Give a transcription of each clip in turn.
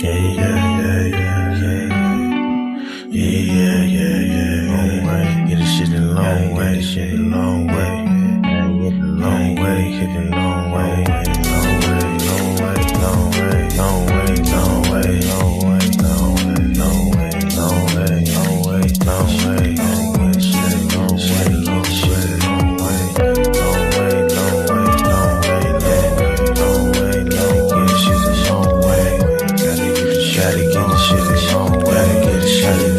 Long way, get this shit a long way, shit a long way. Long way, hit the long way, long way, long way, long way, long way, long way, long way, long way, long way, long way, long way, long way, long way, shit, long way, long way, long way, long way, long way, long way, long way, shit a long way. Gotta get the shit a long way, get the shit a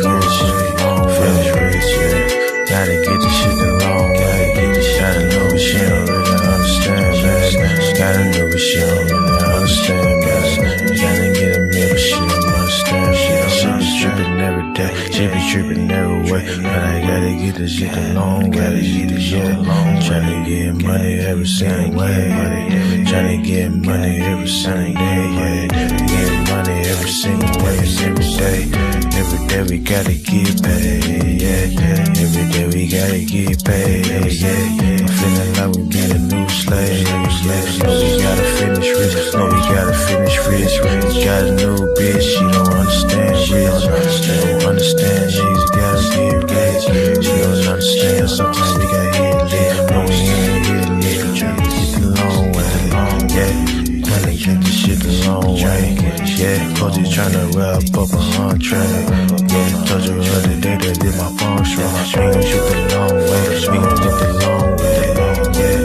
long way, finish rich, yeah. Gotta get the shit a long way, get the shit a long way. She don't really understand, man. Gotta know what she don't really understand, man. Gotta get a meal, but she don't understand. She be tripping every day, she be tripping every way. But I gotta get this shit a long way, tryna get money every single way. Tryna get money every single day, get money every single way, every day. Every day we gotta get paid, yeah. Every day we gotta get paid, yeah. I'm feeling like we be the new slaves, yeah. No, we gotta finish rich, no, we gotta finish rich. Got a new bitch, she don't understand rich. She don't understand, she's gotta get rich. She don't understand, sometimes we gotta hit lit. No, we ain't hit lit, tryna get the long way, yeah. Tryna get the shit the long way, yeah. Coach is tryna wrap up a entree, yeah. Told you the other day that did my phone strong. We gon' shoot the long way, we gon' get the long way, yeah.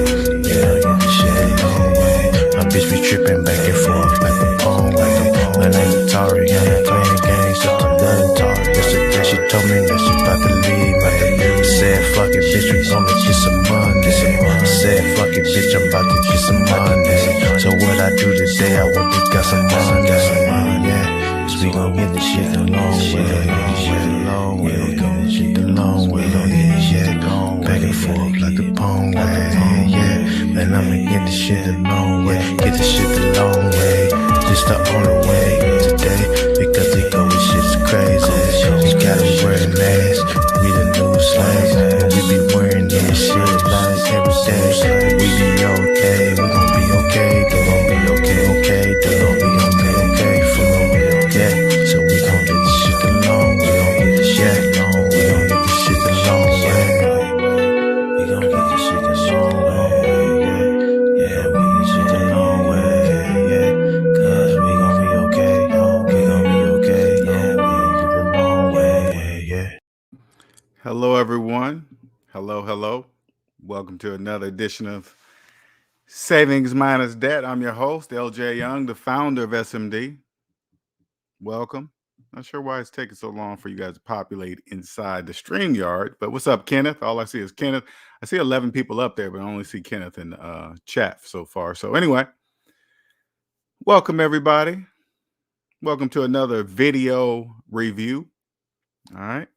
Yeah, get the shit the long way. My bitch be trippin' back and forth like a phone way. My name is Tari, I ain't playing games, so I'm done Tari. Yesterday she told me that she bout to leave, man. Said fuck it, bitch, we gonna get some money. Said fuck it, bitch, I'm about to get some money. So what I do today, I want to get some money, yeah. Cause we gon' get this shit the long way, we gon' get shit the long way, yeah. Back and forth like the pong way, yeah. Man, I'ma get this shit the long way, get this shit the long way. Just the only way today, because they go with shit's crazy. We gotta wear a mask, we the new slaves, and we be wearing this shit like every day. We be okay, we gon' be okay, they gon' be okay, they gon' be okay for me, yeah. So we gon' get this shit the long way, we gon' get this shit the long way, we gon' get this shit the long way, yeah, we get shit the long way, yeah, cause we gon' be okay, we gon' be okay, yeah, we gon' get the long way, yeah. Hello, everyone. Hello. Welcome to another edition of Savings Minus Debt. I'm your host, LJ Young, the founder of SMD. Welcome. Not sure why it's taking so long for you guys to populate inside the StreamYard, but what's up, Kenneth? All I see is Kenneth. I see 11 people up there, but I only see Kenneth in the chat so far. So anyway, welcome, everybody. Welcome to another video review. All right.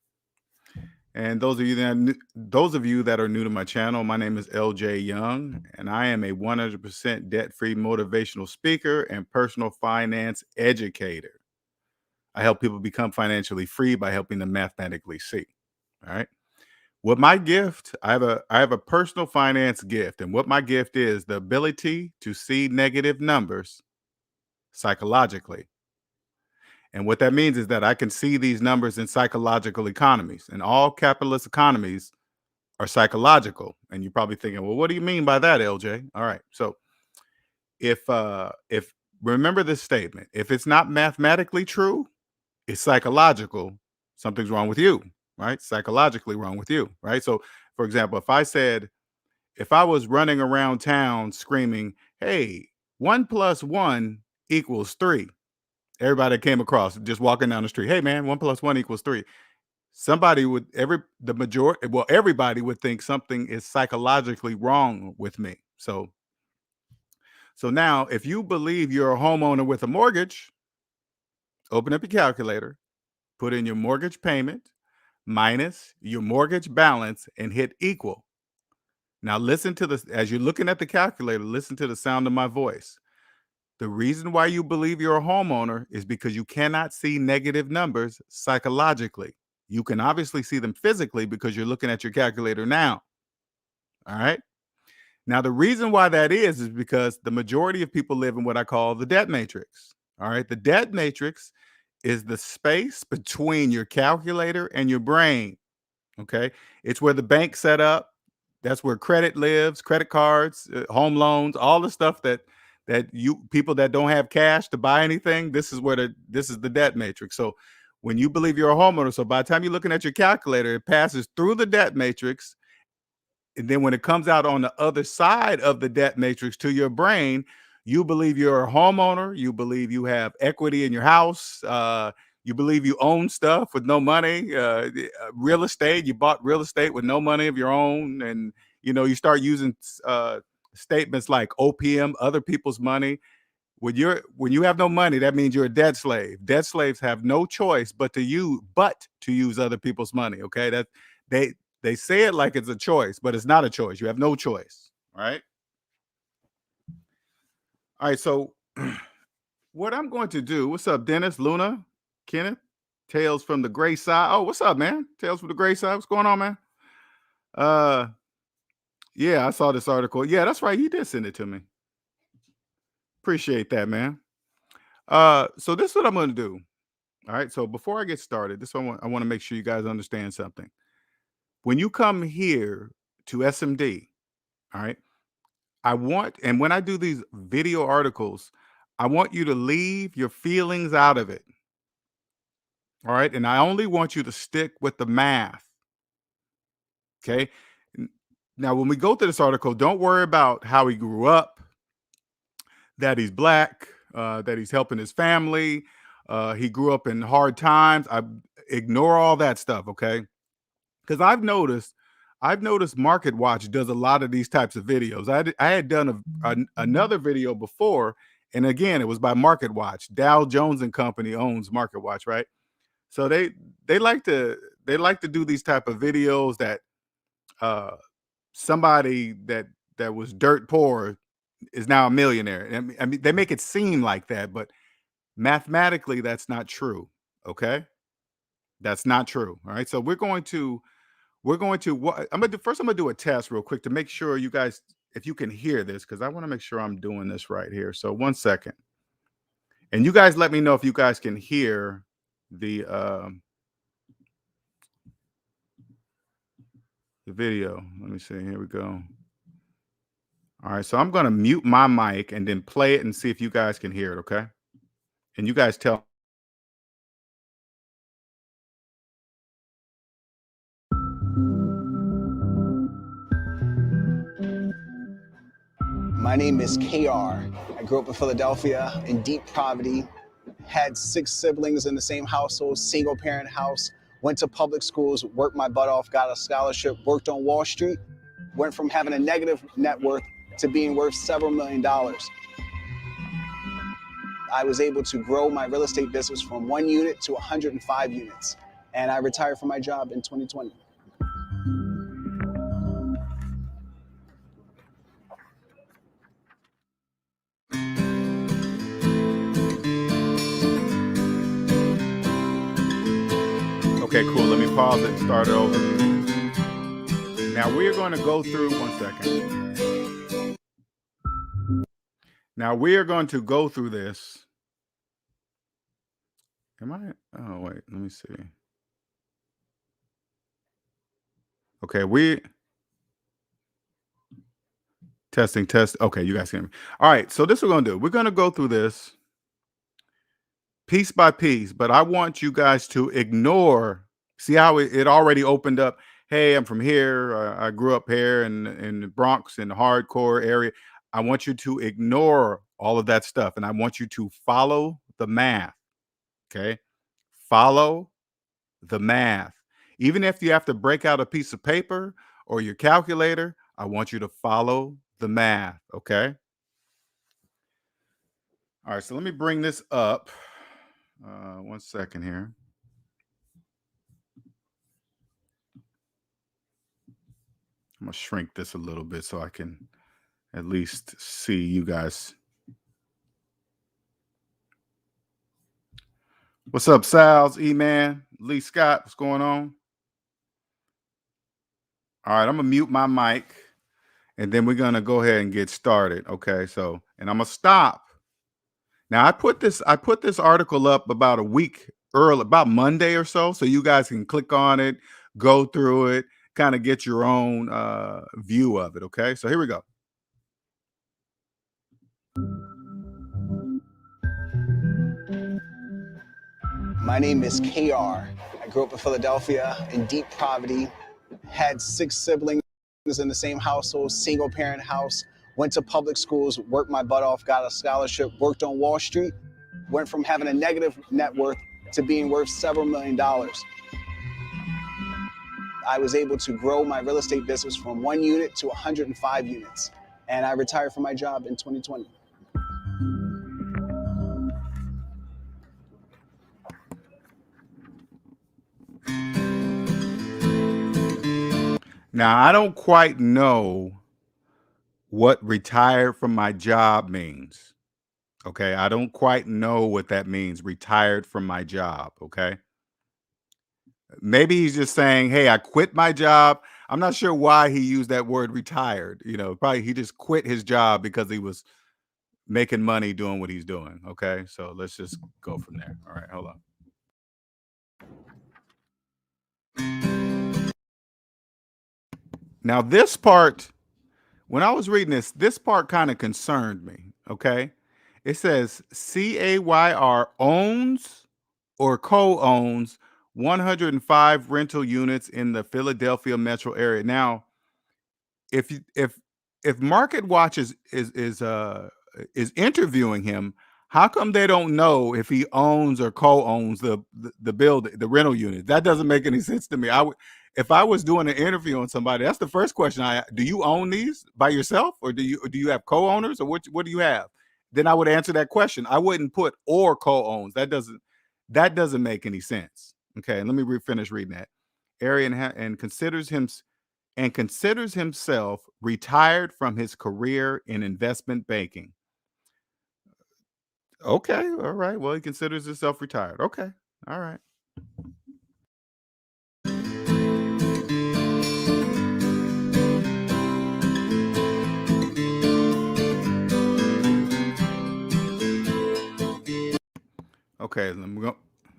And those of you that are new to my channel, my name is LJ Young, and I am a 100% debt-free motivational speaker and personal finance educator. I help people become financially free by helping them mathematically see. All right. What my gift, I have a personal finance gift, and what my gift is the ability to see negative numbers psychologically. And what that means is that I can see these numbers in psychological economies, and all capitalist economies are psychological. And you're probably thinking, well, what do you mean by that, LJ? All right. So if remember this statement, if it's not mathematically true, it's psychological, something's wrong with you, right? Psychologically wrong with you, right? So for example, if I was running around town screaming, hey, 1 + 1 = 3. Everybody that came across just walking down the street, hey man, 1 + 1 = 3. Somebody would everybody would think something is psychologically wrong with me. So now if you believe you're a homeowner with a mortgage, open up your calculator, put in your mortgage payment minus your mortgage balance and hit equal. Now listen to this, as you're looking at the calculator, listen to the sound of my voice. The reason why you believe you're a homeowner is because you cannot see negative numbers psychologically. You can obviously see them physically because you're looking at your calculator now. All right. Now, the reason why that is because the majority of people live in what I call the debt matrix. All right. The debt matrix is the space between your calculator and your brain. Okay. It's where the bank set up. That's where credit lives, credit cards, home loans, all the stuff that you people that don't have cash to buy anything. This is the debt matrix. So when you believe you're a homeowner, so by the time you're looking at your calculator, it passes through the debt matrix, and then when it comes out on the other side of the debt matrix to your brain, you believe you're a homeowner. You believe you have equity in your house. You believe you own stuff with no money. Real estate. You bought real estate with no money of your own, and you start using statements like OPM, other people's money. When you have no money, that means you're a debt slave. Debt slaves have no choice but to use other people's money. Okay, they they say it like it's a choice, but it's not a choice. You have no choice, right? All right. So what I'm going to do? What's up, Dennis, Luna, Kenneth, Tales from the Gray Side? Oh, what's up, man? Tales from the Gray Side. What's going on, man? Uh, yeah, I saw this article. Yeah, that's right. You did send it to me. Appreciate that, man. So this is what I'm going to do. All right. So before I get started, I want to make sure you guys understand something. When you come here to SMD, all right, and when I do these video articles, I want you to leave your feelings out of it. All right. And I only want you to stick with the math. Okay. N- Now, when we go through this article, don't worry about how he grew up, that he's black, that he's helping his family. He grew up in hard times. I ignore all that stuff. Okay. Because I've noticed Market Watch does a lot of these types of videos. I had done another video before, and again, it was by Market Watch. Dow Jones and Company owns Market Watch, right? So they like to do these type of videos that uh, somebody that was dirt poor is now a millionaire. I mean, they make it seem like that, but mathematically, that's not true. Okay, that's not true. All right, so I'm gonna do first. I'm gonna do a test real quick to make sure you guys, if you can hear this, because I want to make sure I'm doing this right here. So 1 second, and you guys let me know if you guys can hear the video. Let me see. Here we go. All right, so I'm gonna mute my mic and then play it and see if you guys can hear it. Okay, and you guys tell. My name is KR. I grew up in Philadelphia in deep poverty, had 6 siblings in the same household, single parent house, went to public schools, worked my butt off, got a scholarship, worked on Wall Street, went from having a negative net worth to being worth several $1,000,000. I was able to grow my real estate business from 1 unit to 105 units, and I retired from my job in 2020. Okay, cool. Let me pause it and start it over. Now we're going to go through 1 second. Now we are going to go through this. Am I? Oh wait, let me see. Okay, testing test. Okay, you guys hear me. All right, so this is what we're gonna do. We're gonna go through this piece by piece, but I want you guys to ignore. See how it already opened up. Hey, I'm from here. I grew up here in the Bronx, in the hardcore area. I want you to ignore all of that stuff, and I want you to follow the math. Okay, follow the math. Even if you have to break out a piece of paper or your calculator, I want you to follow the math. Okay. All right. So let me bring this up. 1 second here. I'm going to shrink this a little bit so I can at least see you guys. What's up, Sal's, E-Man, Lee Scott? What's going on? All right. I'm going to mute my mic and then we're going to go ahead and get started. Okay. So, and I'm going to stop. Now I put this article up about a week early, about Monday or so you guys can click on it, go through it, kind of get your own view of it. Okay, so here we go. My name is KR. I grew up in Philadelphia in deep poverty, had 6 siblings in the same household, single parent house, went to public schools, worked my butt off, got a scholarship, worked on Wall Street, went from having a negative net worth to being worth several $1,000,000. I was able to grow my real estate business from 1 unit to 105 units, and I retired from my job in 2020. Now I don't quite know what retired from my job means. Okay, I don't quite know what that means, retired from my job. Okay, maybe he's just saying, hey, I quit my job. I'm not sure why he used that word retired. Probably he just quit his job because he was making money doing what he's doing. Okay, so let's just go from there. All right, hold on. Now this part, when I was reading this part kind of concerned me. Okay, it says CAYR owns or co-owns 105 rental units in the Philadelphia metro area. Now, if Market Watch is interviewing him, how come they don't know if he owns or co-owns the building, the rental unit? That doesn't make any sense to me. If I was doing an interview on somebody, that's the first question do you own these by yourself, or do you have co-owners, or what do you have? Then I would answer that question. I wouldn't put or co-owns. That doesn't make any sense. Okay, let me finish reading that. Arian and considers himself retired from his career in investment banking. Okay, all right. Well, he considers himself retired. Okay, all right.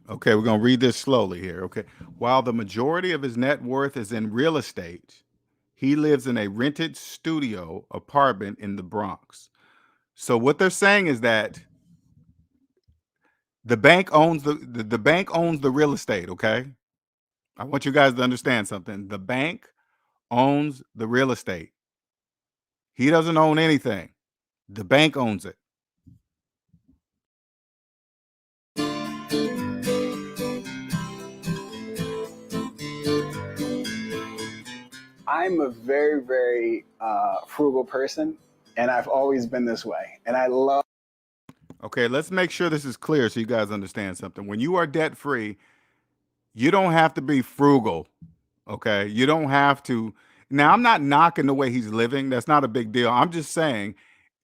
Okay, we're going to read this slowly here. Okay. While the majority of his net worth is in real estate, he lives in a rented studio apartment in the Bronx. So what they're saying is that the bank owns the bank owns the real estate, okay? I want you guys to understand something. The bank owns the real estate. He doesn't own anything. The bank owns it. I'm a very, very frugal person, and I've always been this way. And I love. Okay, let's make sure this is clear so you guys understand something. When you are debt free, you don't have to be frugal. Okay, you don't have to. Now, I'm not knocking the way he's living. That's not a big deal. I'm just saying,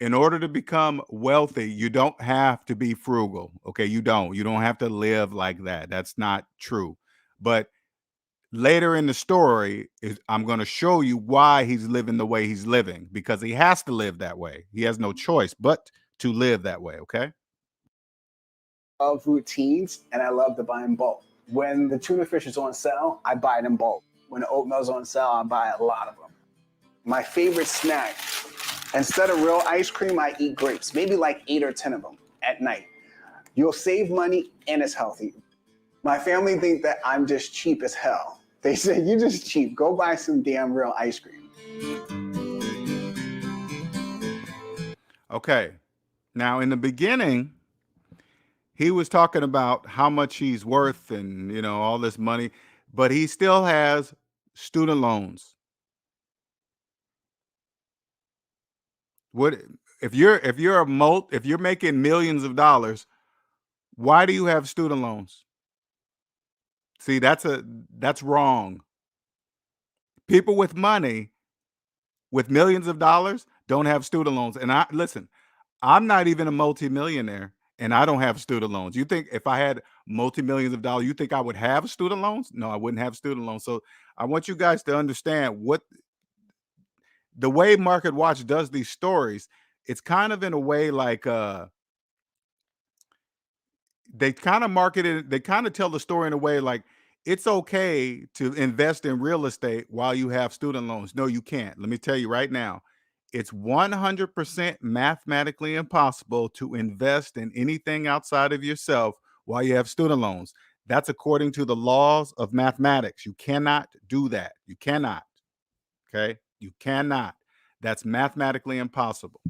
in order to become wealthy, you don't have to be frugal. Okay, you don't. You don't have to live like that. That's not true. But later in the story, I'm going to show you why he's living the way he's living, because he has to live that way. He has no choice but to live that way. Okay. Love routines, and I love to buy in bulk. When the tuna fish is on sale, I buy it in bulk. When the oatmeal's on sale, I buy a lot of them. My favorite snack, instead of real ice cream, I eat grapes, maybe like 8 or 10 of them at night. You'll save money and it's healthy. My family think that I'm just cheap as hell. They say, you're just cheap. Go buy some damn real ice cream. Okay. Now, in the beginning, he was talking about how much he's worth and, all this money, but he still has student loans. What if you're making millions of dollars, why do you have student loans? See, that's wrong. People with money, with millions of dollars, don't have student loans. And I'm not even a multimillionaire and I don't have student loans. You think if I had multi-millions of dollars, you think I would have student loans? No, I wouldn't have student loans. So I want you guys to understand the way Market Watch does these stories. It's kind of in a way like they kind of market it, they kind of tell the story in a way like it's okay to invest in real estate while you have student loans. No, you can't. Let me tell you right now, it's 100% mathematically impossible to invest in anything outside of yourself while you have student loans. That's according to the laws of mathematics. You cannot do that. You cannot. Okay? You cannot. That's mathematically impossible.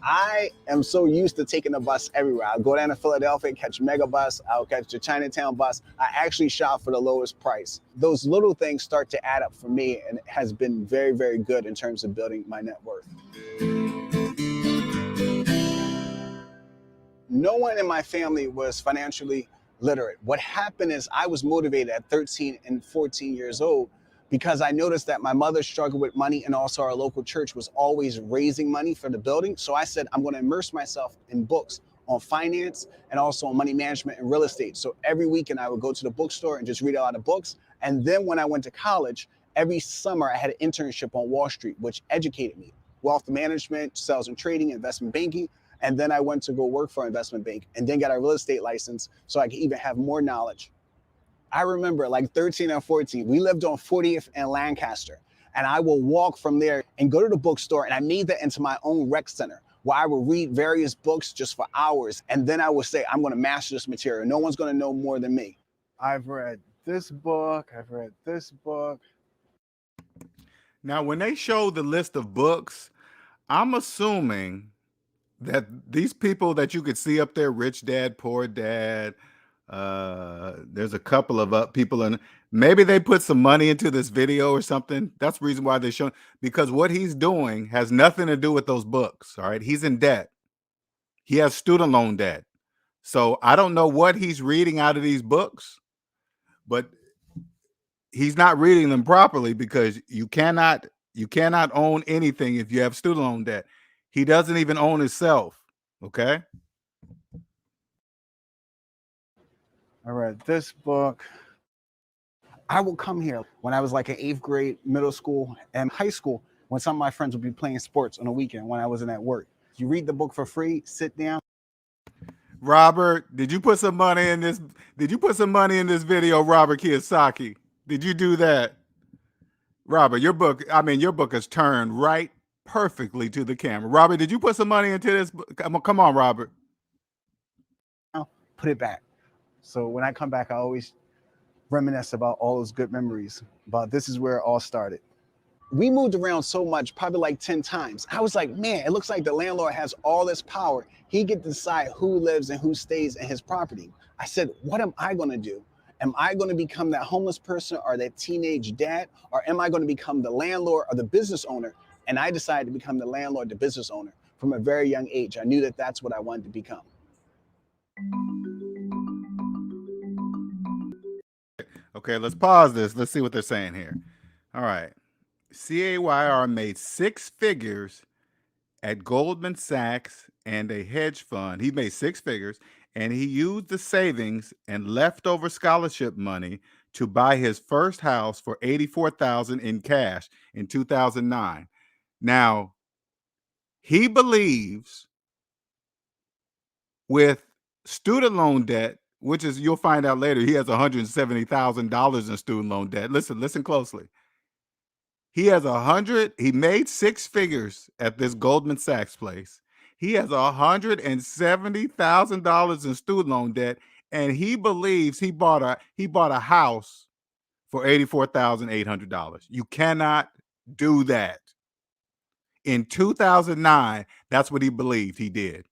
I am so used to taking the bus everywhere. I'll go down to Philadelphia, catch Mega Bus, I'll catch the Chinatown bus. I actually shop for the lowest price. Those little things start to add up for me, and it has been very, very good in terms of building my net worth. No one in my family was financially literate. What happened is I was motivated at 13 and 14 years old because I noticed that my mother struggled with money, and also our local church was always raising money for the building. So I said, I'm going to immerse myself in books on finance and also on money management and real estate. So every weekend I would go to the bookstore and just read a lot of books. And then when I went to college, every summer I had an internship on Wall Street, which educated me. Wealth management, sales and trading, investment banking. And then I went to go work for an investment bank and then got a real estate license so I could even have more knowledge. I remember like 13 or 14, we lived on 40th and Lancaster. And I will walk from there and go to the bookstore, and I made that into my own rec center where I would read various books just for hours. And then I would say, I'm going to master this material. No one's going to know more than me. I've read this book. I've read this book. Now, when they show the list of books, I'm assuming that these people that you could see up there, Rich Dad, Poor Dad, there's a couple of people in, maybe they put some money into this video or something. That's the reason why they're showing, because what he's doing has nothing to do with those books. All right. He's in debt. He has student loan debt. So I don't know what he's reading out of these books, but he's not reading them properly, because you cannot own anything if you have student loan debt. He doesn't even own himself. Okay. I read this book. I would come here when I was like in 8th grade, middle school, and high school, when some of my friends would be playing sports on the weekend when I wasn't at work. You read the book for free, sit down. Robert, did you put some money in this? Did you put some money in this video, Robert Kiyosaki? Did you do that? Robert, your book is turned right perfectly to the camera. Robert, did you put some money into this? Come on, Robert. Put it back. So when I come back, I always reminisce about all those good memories, about this is where it all started. We moved around so much, probably like 10 times. I was like, man, it looks like the landlord has all this power. He can decide who lives and who stays in his property. I said, what am I going to do? Am I going to become that homeless person or that teenage dad? Or am I going to become the landlord or the business owner? And I decided to become the landlord, the business owner from a very young age. I knew that that's what I wanted to become. Okay, let's pause this. Let's see what they're saying here. All right. CAYR made 6 figures at Goldman Sachs and a hedge fund. He made 6 figures, and he used the savings and leftover scholarship money to buy his first house for $84,000 in cash in 2009. Now, he believes with student loan debt, which is, you'll find out later, he has $170,000 in student loan debt. Listen closely. He made 6 figures at this Goldman Sachs place. He has $170,000 in student loan debt, and he believes he bought a house for $84,800. You cannot do that. In 2009, that's what he believed he did.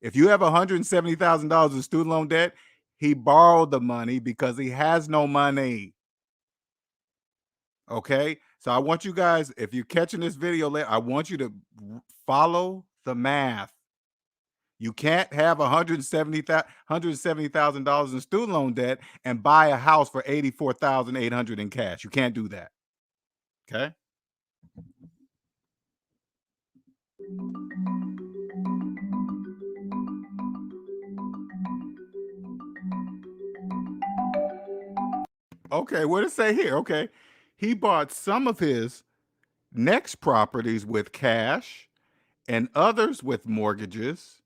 If you have $170,000 in student loan debt, he borrowed the money because he has no money. Okay, so I want you guys, if you're catching this video later, I want you to follow the math. You can't have $170,000 in student loan debt and buy a house for $84,800 in cash. You can't do that. Okay. Okay, what does it say here? Okay, he bought some of his next properties with cash, and others with mortgages,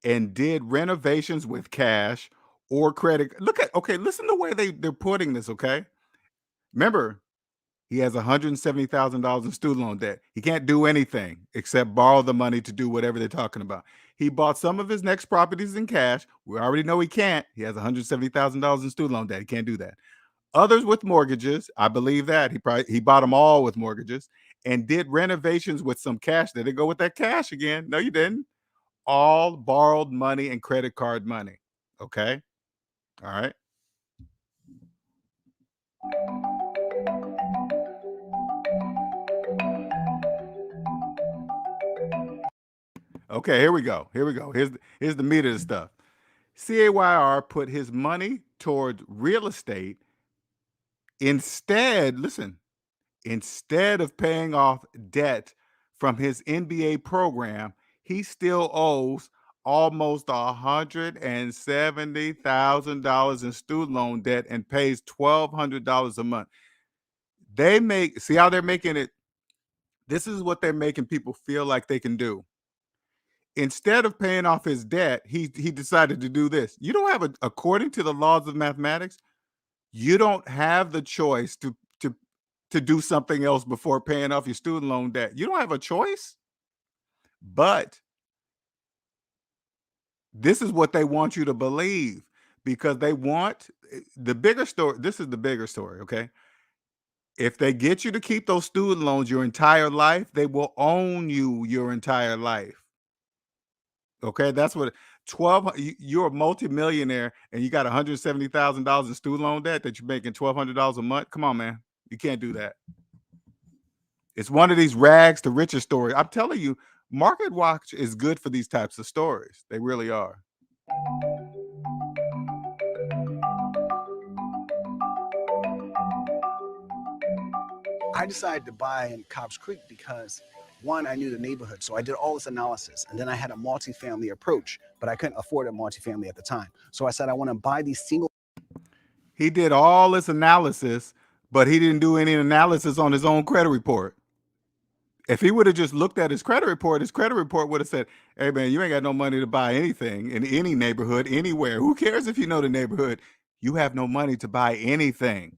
and did renovations with cash or credit. Listen to the way they're putting this, okay? Remember, he has $170,000 in student loan debt. He can't do anything except borrow the money to do whatever they're talking about. He bought some of his next properties in cash. We already know he can't. He has $170,000 in student loan debt. He can't do that. Others with mortgages, I believe that. He bought them all with mortgages and did renovations with some cash. Did it go with that cash again? No, you didn't. All borrowed money and credit card money. Okay? All right. Okay, here we go. Here's the meat of the stuff. CAYR put his money towards real estate instead of paying off debt from his MBA program. He still owes almost $170,000 in student loan debt and pays $1,200 a month. See how they're making it. This is what they're making people feel like they can do. Instead of paying off his debt, he decided to do this. You don't have according to the laws of mathematics, you don't have the choice to do something else before paying off your student loan debt. You don't have a choice. But this is what they want you to believe, because they want the bigger story. This is the bigger story, okay? If they get you to keep those student loans your entire life, they will own you your entire life. Okay, that's what you're a multimillionaire and you got $170,000 in student loan debt that you're making $1,200 a month. Come on, man. You can't do that. It's one of these rags to riches stories. I'm telling you, Market Watch is good for these types of stories. They really are. I decided to buy in Cobbs Creek because, one, I knew the neighborhood, so I did all this analysis, and then I had a multifamily approach, but I couldn't afford a multifamily at the time. So I said I want to buy these single. He did all this analysis, but he didn't do any analysis on his own credit report. If he would have just looked at his credit report would have said, hey, man, you ain't got no money to buy anything in any neighborhood, anywhere. Who cares if you know the neighborhood? You have no money to buy anything.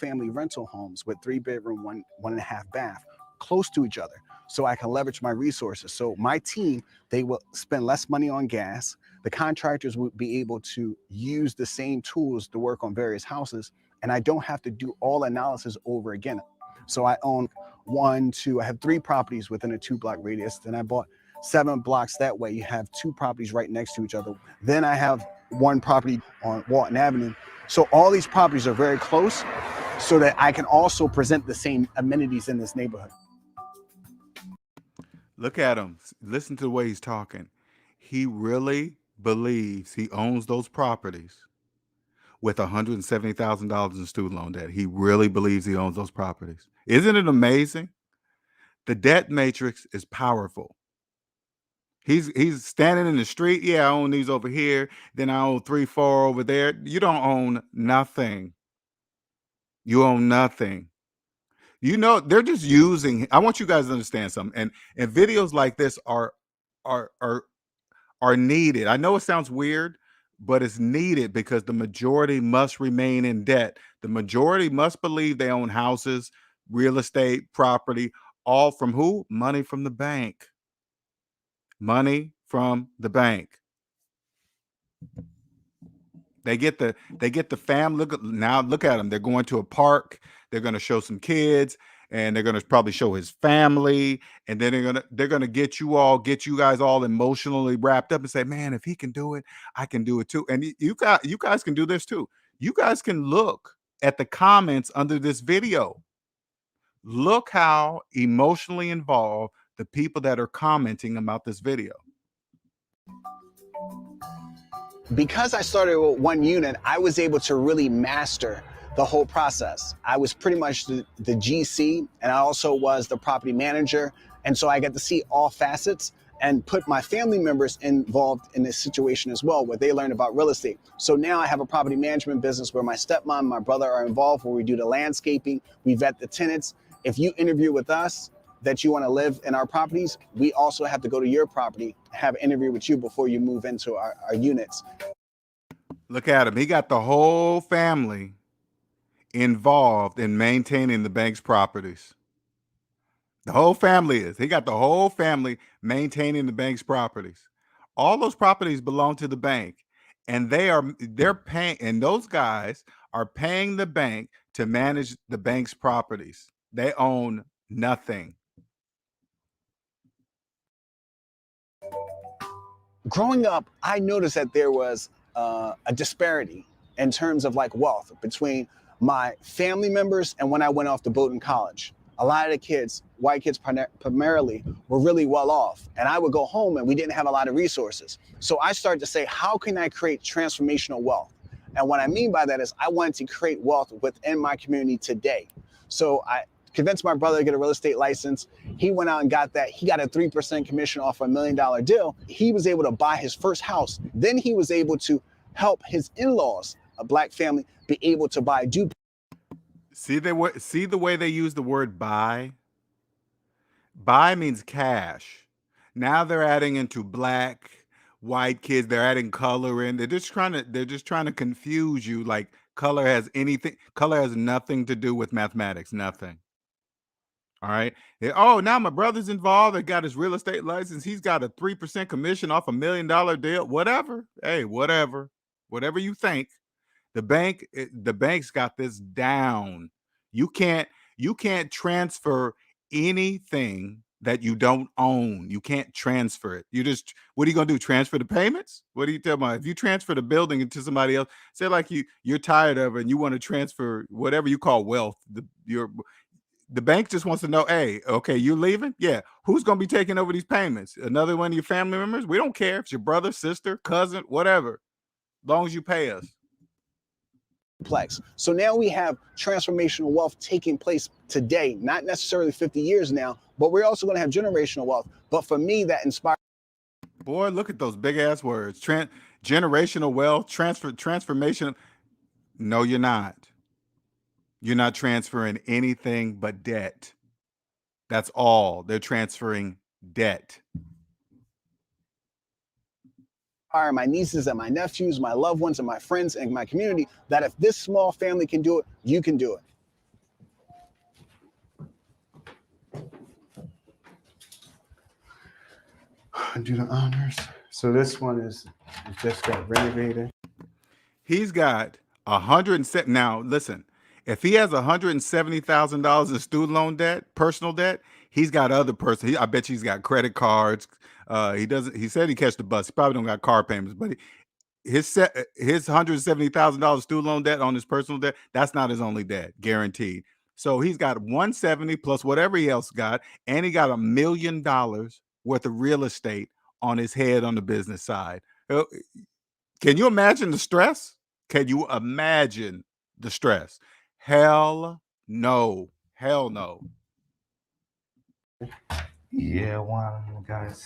Family rental homes with 3-bedroom, 1.5 bath, close to each other, so I can leverage my resources. So my team, they will spend less money on gas. The contractors would be able to use the same tools to work on various houses, and I don't have to do all analysis over again. So I own I have 3 properties within a 2-block radius. Then I bought 7 blocks that way. You have 2 properties right next to each other. Then I have 1 property on Walton Avenue. So all these properties are very close, so that I can also present the same amenities in this neighborhood. Look at him. Listen to the way he's talking. He really believes he owns those properties with $170,000 in student loan debt. He really believes he owns those properties. Isn't it amazing? The debt matrix is powerful. He's standing in the street. Yeah, I own these over here. Then I own 3, 4 over there. You don't own nothing. You own nothing. You know, they're just using. I want you guys to understand something. And videos like this are needed. I know it sounds weird, but it's needed because the majority must remain in debt. The majority must believe they own houses, real estate, property, all from who? Money from the bank. Money from the bank. They get the family. Look at them. They're going to a park. They're going to show some kids, and they're going to probably show his family, and then they're gonna get you guys all emotionally wrapped up and say, man, if he can do it, I can do it too. And you guys can do this too. You guys can look at the comments under this video. Look how emotionally involved the people that are commenting about this video. Because I started with 1 unit, I was able to really master the whole process. I was pretty much the GC, and I also was the property manager. And so I got to see all facets and put my family members involved in this situation as well, where they learned about real estate. So now I have a property management business where my stepmom and my brother are involved, where we do the landscaping, we vet the tenants. If you interview with us, that you want to live in our properties, we also have to go to your property, have an interview with you before you move into our units. Look at him. He got the whole family involved in maintaining the bank's properties. The whole family is. He got the whole family maintaining the bank's properties. All those properties belong to the bank, and they're paying, and those guys are paying the bank to manage the bank's properties. They own nothing. Growing up, I noticed that there was a disparity in terms of like wealth between my family members and when I went off the boat in college. A lot of the kids, white kids primarily, were really well off. And I would go home and we didn't have a lot of resources. So I started to say, how can I create transformational wealth? And what I mean by that is I wanted to create wealth within my community today. So I convinced my brother to get a real estate license. He went out and got that. He got a 3% commission off a $1 million deal. He was able to buy his first house. Then he was able to help his in-laws, a black family, be able to buy a duplex. See the way they use the word buy? Buy means cash. Now they're adding into black, white kids. They're adding color in. They're just trying to confuse you. Like color has nothing to do with mathematics. Nothing. All right. Oh, now my brother's involved. He got his real estate license. He's got a 3% commission off a $1 million deal. Whatever. Hey, whatever you think. The bank's got this down. You can't transfer anything that you don't own. You can't transfer it. What are you gonna do? Transfer the payments? What are you talking about? If you transfer the building into somebody else, say like you're tired of it and you want to transfer whatever you call wealth. The bank just wants to know, hey, okay, you're leaving? Yeah. Who's gonna be taking over these payments? Another one of your family members? We don't care if it's your brother, sister, cousin, whatever, as long as you pay us. So now we have transformational wealth taking place today, not necessarily 50 years now, but we're also going to have generational wealth. But for me, that inspired. Boy, look at those big ass words. Generational wealth, transformation. No, you're not. You're not transferring anything but debt. That's all. They're transferring debt. My nieces and my nephews, my loved ones and my friends and my community, that if this small family can do it, you can do it. Do the honors. So this one is just got renovated. He's got 107. Now listen, if he has $170,000 in student loan debt, personal debt, he's got other I bet you he's got credit cards. He said he catch the bus. He probably don't got car payments, but his $170,000 student loan debt on his personal debt, that's not his only debt, guaranteed. So he's got 170 plus whatever he else got, and he got $1 million worth of real estate on his head on the business side. Can you imagine the stress? Can you imagine the stress? Hell no. Hell no. Yeah, one guys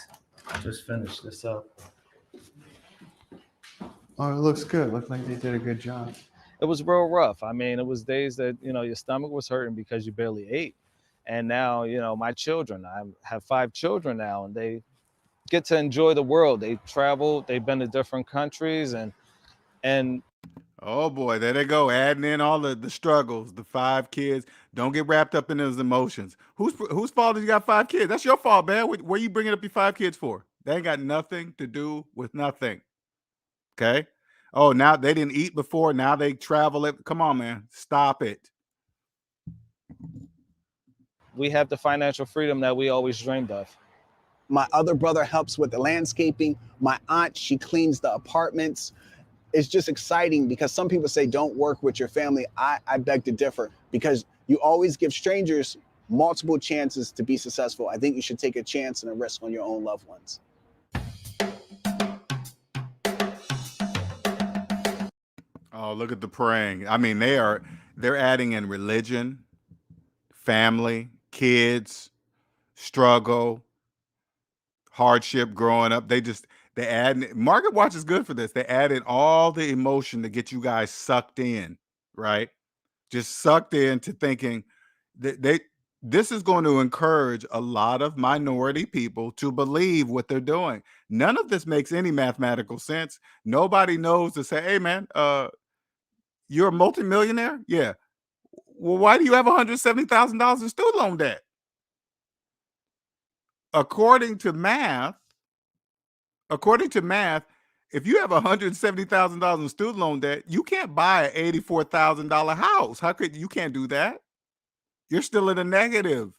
just finished this up. Oh, it looks good. Looks like they did a good job. It was real rough. I mean, it was days that, your stomach was hurting because you barely ate. And now, my children, I have 5 children now, and they get to enjoy the world. They travel, they've been to different countries, and oh boy, there they go, adding in all the struggles, the 5 kids. Don't get wrapped up in those emotions. Whose fault is you got 5 kids? That's your fault, man. What are you bringing up your 5 kids for? They ain't got nothing to do with nothing. Okay. Oh, now they didn't eat before. Now they travel it. Come on, man. Stop it. we have the financial freedom that we always dreamed of. My other brother helps with the landscaping. My aunt, she cleans the apartments. It's just exciting because some people say don't work with your family. I beg to differ, because you always give strangers multiple chances to be successful. I think you should take a chance and a risk on your own loved ones. Oh, look at the praying. I mean, they're adding in religion, family, kids, struggle, hardship growing up. They add, Market Watch is good for this. They add in all the emotion to get you guys sucked in, right? Just sucked into thinking that this is going to encourage a lot of minority people to believe what they're doing. None of this makes any mathematical sense. Nobody knows to say, hey man, you're a multimillionaire? Yeah. Well, why do you have $170,000 in student loan debt? According to math, if you have $170,000 in student loan debt, you can't buy an $84,000 house. How could you can't do that? You're still in the negative.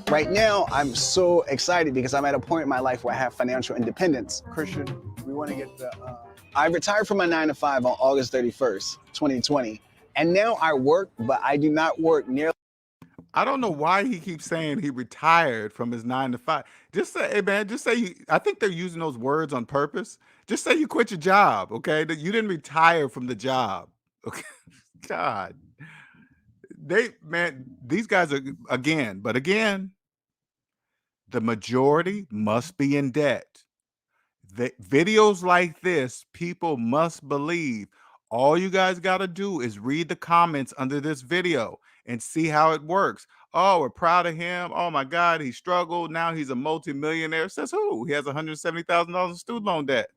Right now, I'm so excited because I'm at a point in my life where I have financial independence. Christian, we want to get the. I retired from my 9-to-5 on August 31st, 2020. And now I work, but I do not work nearly. I don't know why he keeps saying he retired from his 9-to-5. Just say, hey man, just say you, I think they're using those words on purpose. Just say you quit your job, okay? That you didn't retire from the job. Okay. God. These guys are again, the majority must be in debt. Videos like this, people must believe. All you guys got to do is read the comments under this video and see how it works. Oh, we're proud of him. Oh my God, he struggled. Now he's a multimillionaire. Says who? He has $170,000 in student loan debt.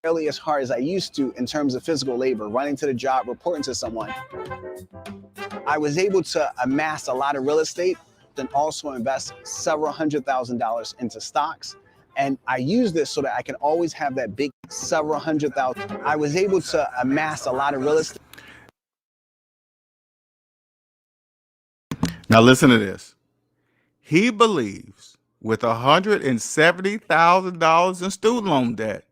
Nearly as hard as I used to in terms of physical labor, running to the job, reporting to someone. I was able to amass a lot of real estate, then also invest several $100,000 into stocks. And I use this so that I can always have that big several $100,000. I was able to amass a lot of real estate. Now listen to this. He believes with $170,000 in student loan debt,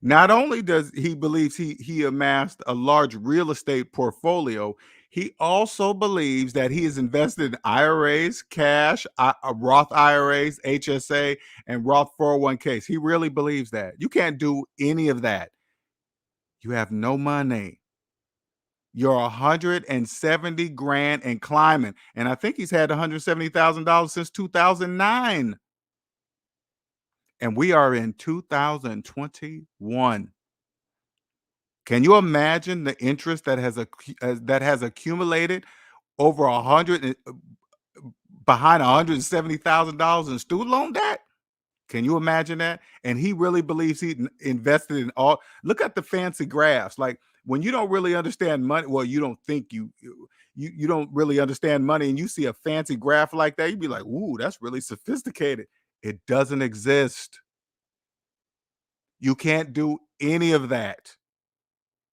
not only does he believes he amassed a large real estate portfolio, he also believes that he is invested in IRAs, cash, Roth IRAs, HSA, and Roth 401ks. He really believes that. You can't do any of that. You have no money. You're 170 grand and climbing. And I think he's had $170,000 since 2009. And we are in 2021. Can you imagine the interest that has accumulated over behind $170,000 in student loan debt? Can you imagine that? And he really believes he invested in all. Look at the fancy graphs. Like when you don't really understand money, well, you don't think you don't really understand money, and you see a fancy graph like that, you'd be like, "Ooh, that's really sophisticated." It doesn't exist. You can't do any of that.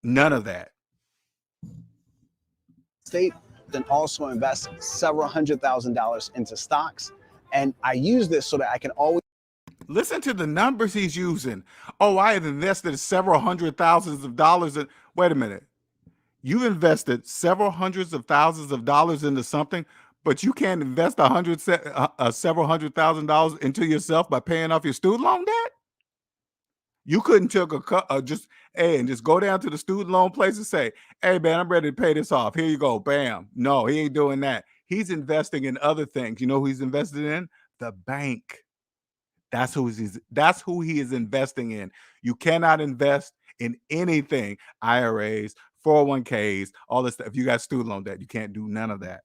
None of that. State, then also invest several $100,000 into stocks. And I use this so that I can always. Listen to the numbers he's using. Oh, I have invested several hundred thousands of dollars in. Wait a minute. You invested several hundreds of thousands of dollars into something, but you can't invest several $100,000 into yourself by paying off your student loan debt? You couldn't take and just go down to the student loan place and say, hey man, I'm ready to pay this off. Here you go. Bam. No, he ain't doing that. He's investing in other things. You know who he's invested in? The bank. That's who he is investing in. You cannot invest in anything. IRAs, 401ks, all this stuff. If you got student loan debt, you can't do none of that.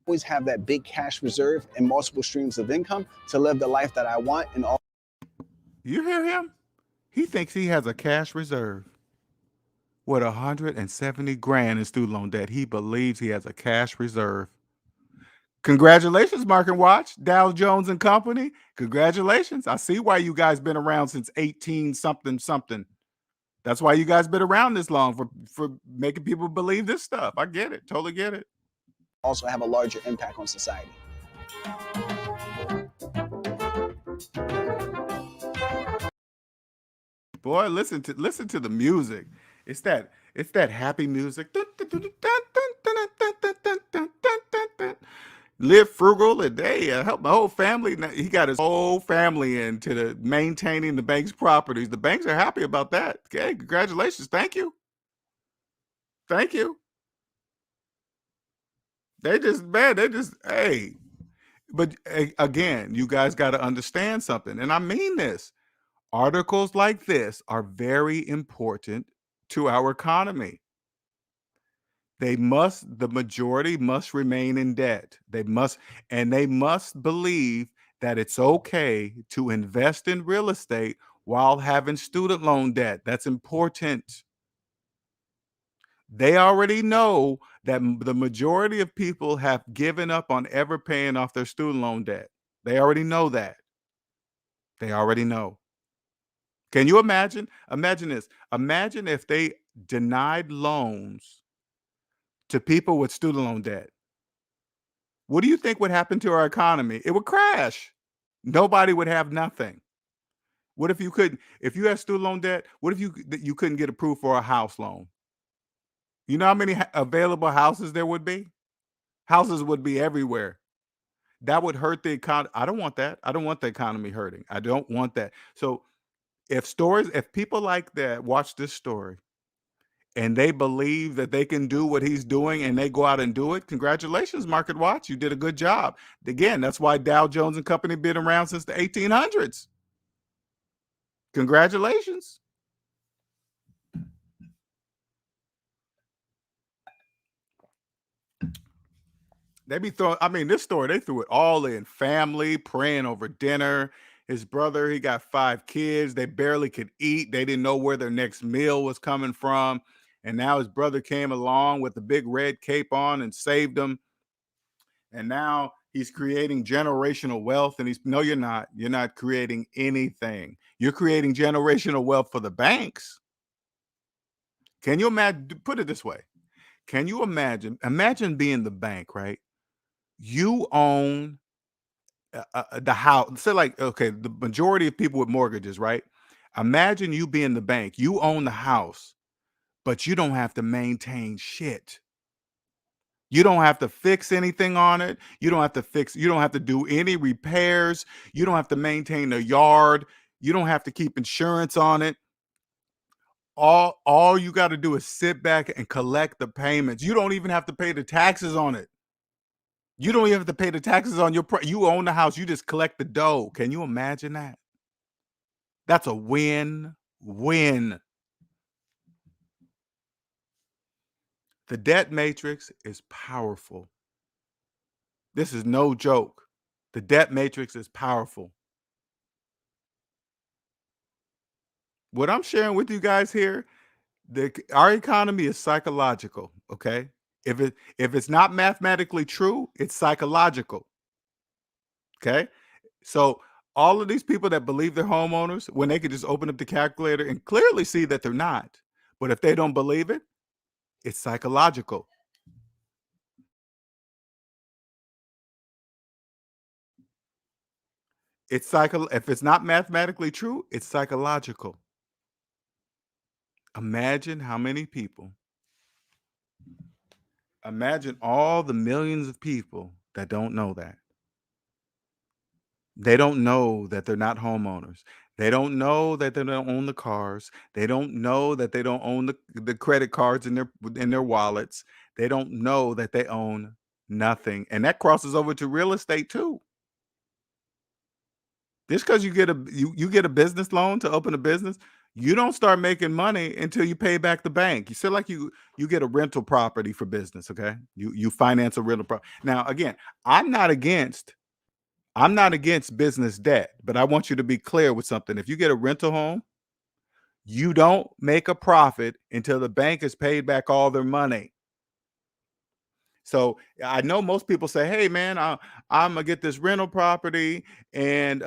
Always have that big cash reserve and multiple streams of income to live the life that I want. And all. You hear him? He thinks he has a cash reserve. With 170 grand in student loan debt, he believes he has a cash reserve. Congratulations, Market Watch, Dow Jones and Company. Congratulations. I see why you guys been around since 18 something. That's why you guys been around this long, for making people believe this stuff. I get it. Totally get it. Also have a larger impact on society. Boy, listen to the music. It's that happy music. Live frugal and help my whole family. He got his whole family into maintaining the bank's properties. The banks are happy about that. Okay, congratulations. Thank you. Hey. But again, you guys got to understand something. And I mean this. Articles like this are very important to our economy. The majority must remain in debt. They must believe that it's okay to invest in real estate while having student loan debt. That's important. They already know that the majority of people have given up on ever paying off their student loan debt. They already know that. They already know. Can you imagine? Imagine this. Imagine if they denied loans to people with student loan debt. What do you think would happen to our economy? It would crash. Nobody would have nothing. What if if you had student loan debt, what if you couldn't get approved for a house loan? You know how many available houses there would be? Houses would be everywhere. That would hurt the economy. I don't want that. I don't want the economy hurting. I don't want that. So if people like that watch this story and they believe that they can do what he's doing and they go out and do it, congratulations, Market Watch. You did a good job. Again, that's why Dow Jones and Company been around since the 1800s. Congratulations. They be throwing, I mean, this story, they threw it all in. Family, praying over dinner. His brother, he got 5 kids. They barely could eat. They didn't know where their next meal was coming from. And now his brother came along with the big red cape on and saved them. And now he's creating generational wealth. And no, you're not. You're not creating anything. You're creating generational wealth for the banks. Can you imagine? Put it this way. Can you imagine being the bank, right? You own the house. So like, okay, the majority of people with mortgages, right? Imagine you being the bank. You own the house, but you don't have to maintain shit. You don't have to fix anything on it. You don't have to do any repairs. You don't have to maintain the yard. You don't have to keep insurance on it. All you got to do is sit back and collect the payments. You don't even have to pay the taxes on it. You don't even have to pay the taxes on you own the house. You just collect the dough. Can you imagine that? That's a win-win. The debt matrix is powerful. This is no joke. The debt matrix is powerful. What I'm sharing with you guys here, our economy is psychological, okay? If it's not mathematically true, it's psychological. Okay? So all of these people that believe they're homeowners, when they could just open up the calculator and clearly see that they're not. But if they don't believe it, it's psychological. If it's not mathematically true, it's psychological. Imagine how many people. Imagine all the millions of people that don't know that. They don't know that they're not homeowners. They don't know that they don't own the cars. They don't know that they don't own the credit cards in their wallets. They don't know that they own nothing. And that crosses over to real estate too. Just because you get a business loan to open a business, you don't start making money until you pay back the bank. You feel like you get a rental property for business, okay? You finance a rental property. Now, again, I'm not against business debt, but I want you to be clear with something. If you get a rental home, you don't make a profit until the bank has paid back all their money. So I know most people say, "Hey, man, I'm gonna get this rental property, and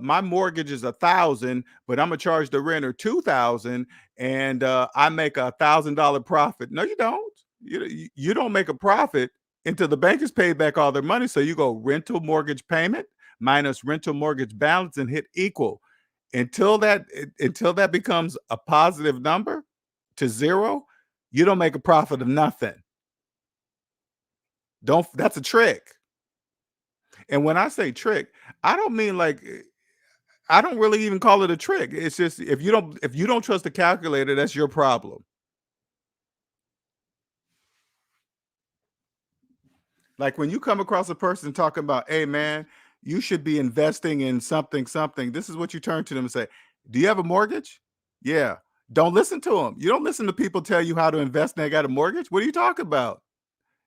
my mortgage is 1,000, but I'm gonna charge the renter 2,000, and I make $1,000 profit." No, you don't. You don't make a profit until the bank has paid back all their money. So you go rental mortgage payment minus rental mortgage balance and hit equal. Until that becomes a positive number to zero, you don't make a profit of nothing. That's a trick. And when I say trick, I don't mean like I don't really even call it a trick. It's just if you don't trust the calculator, that's your problem. Like when you come across a person talking about, "Hey man, you should be investing in something, something." This is what you turn to them and say, "Do you have a mortgage?" "Yeah." Don't listen to them. You don't listen to people tell you how to invest and they got a mortgage. What are you talking about?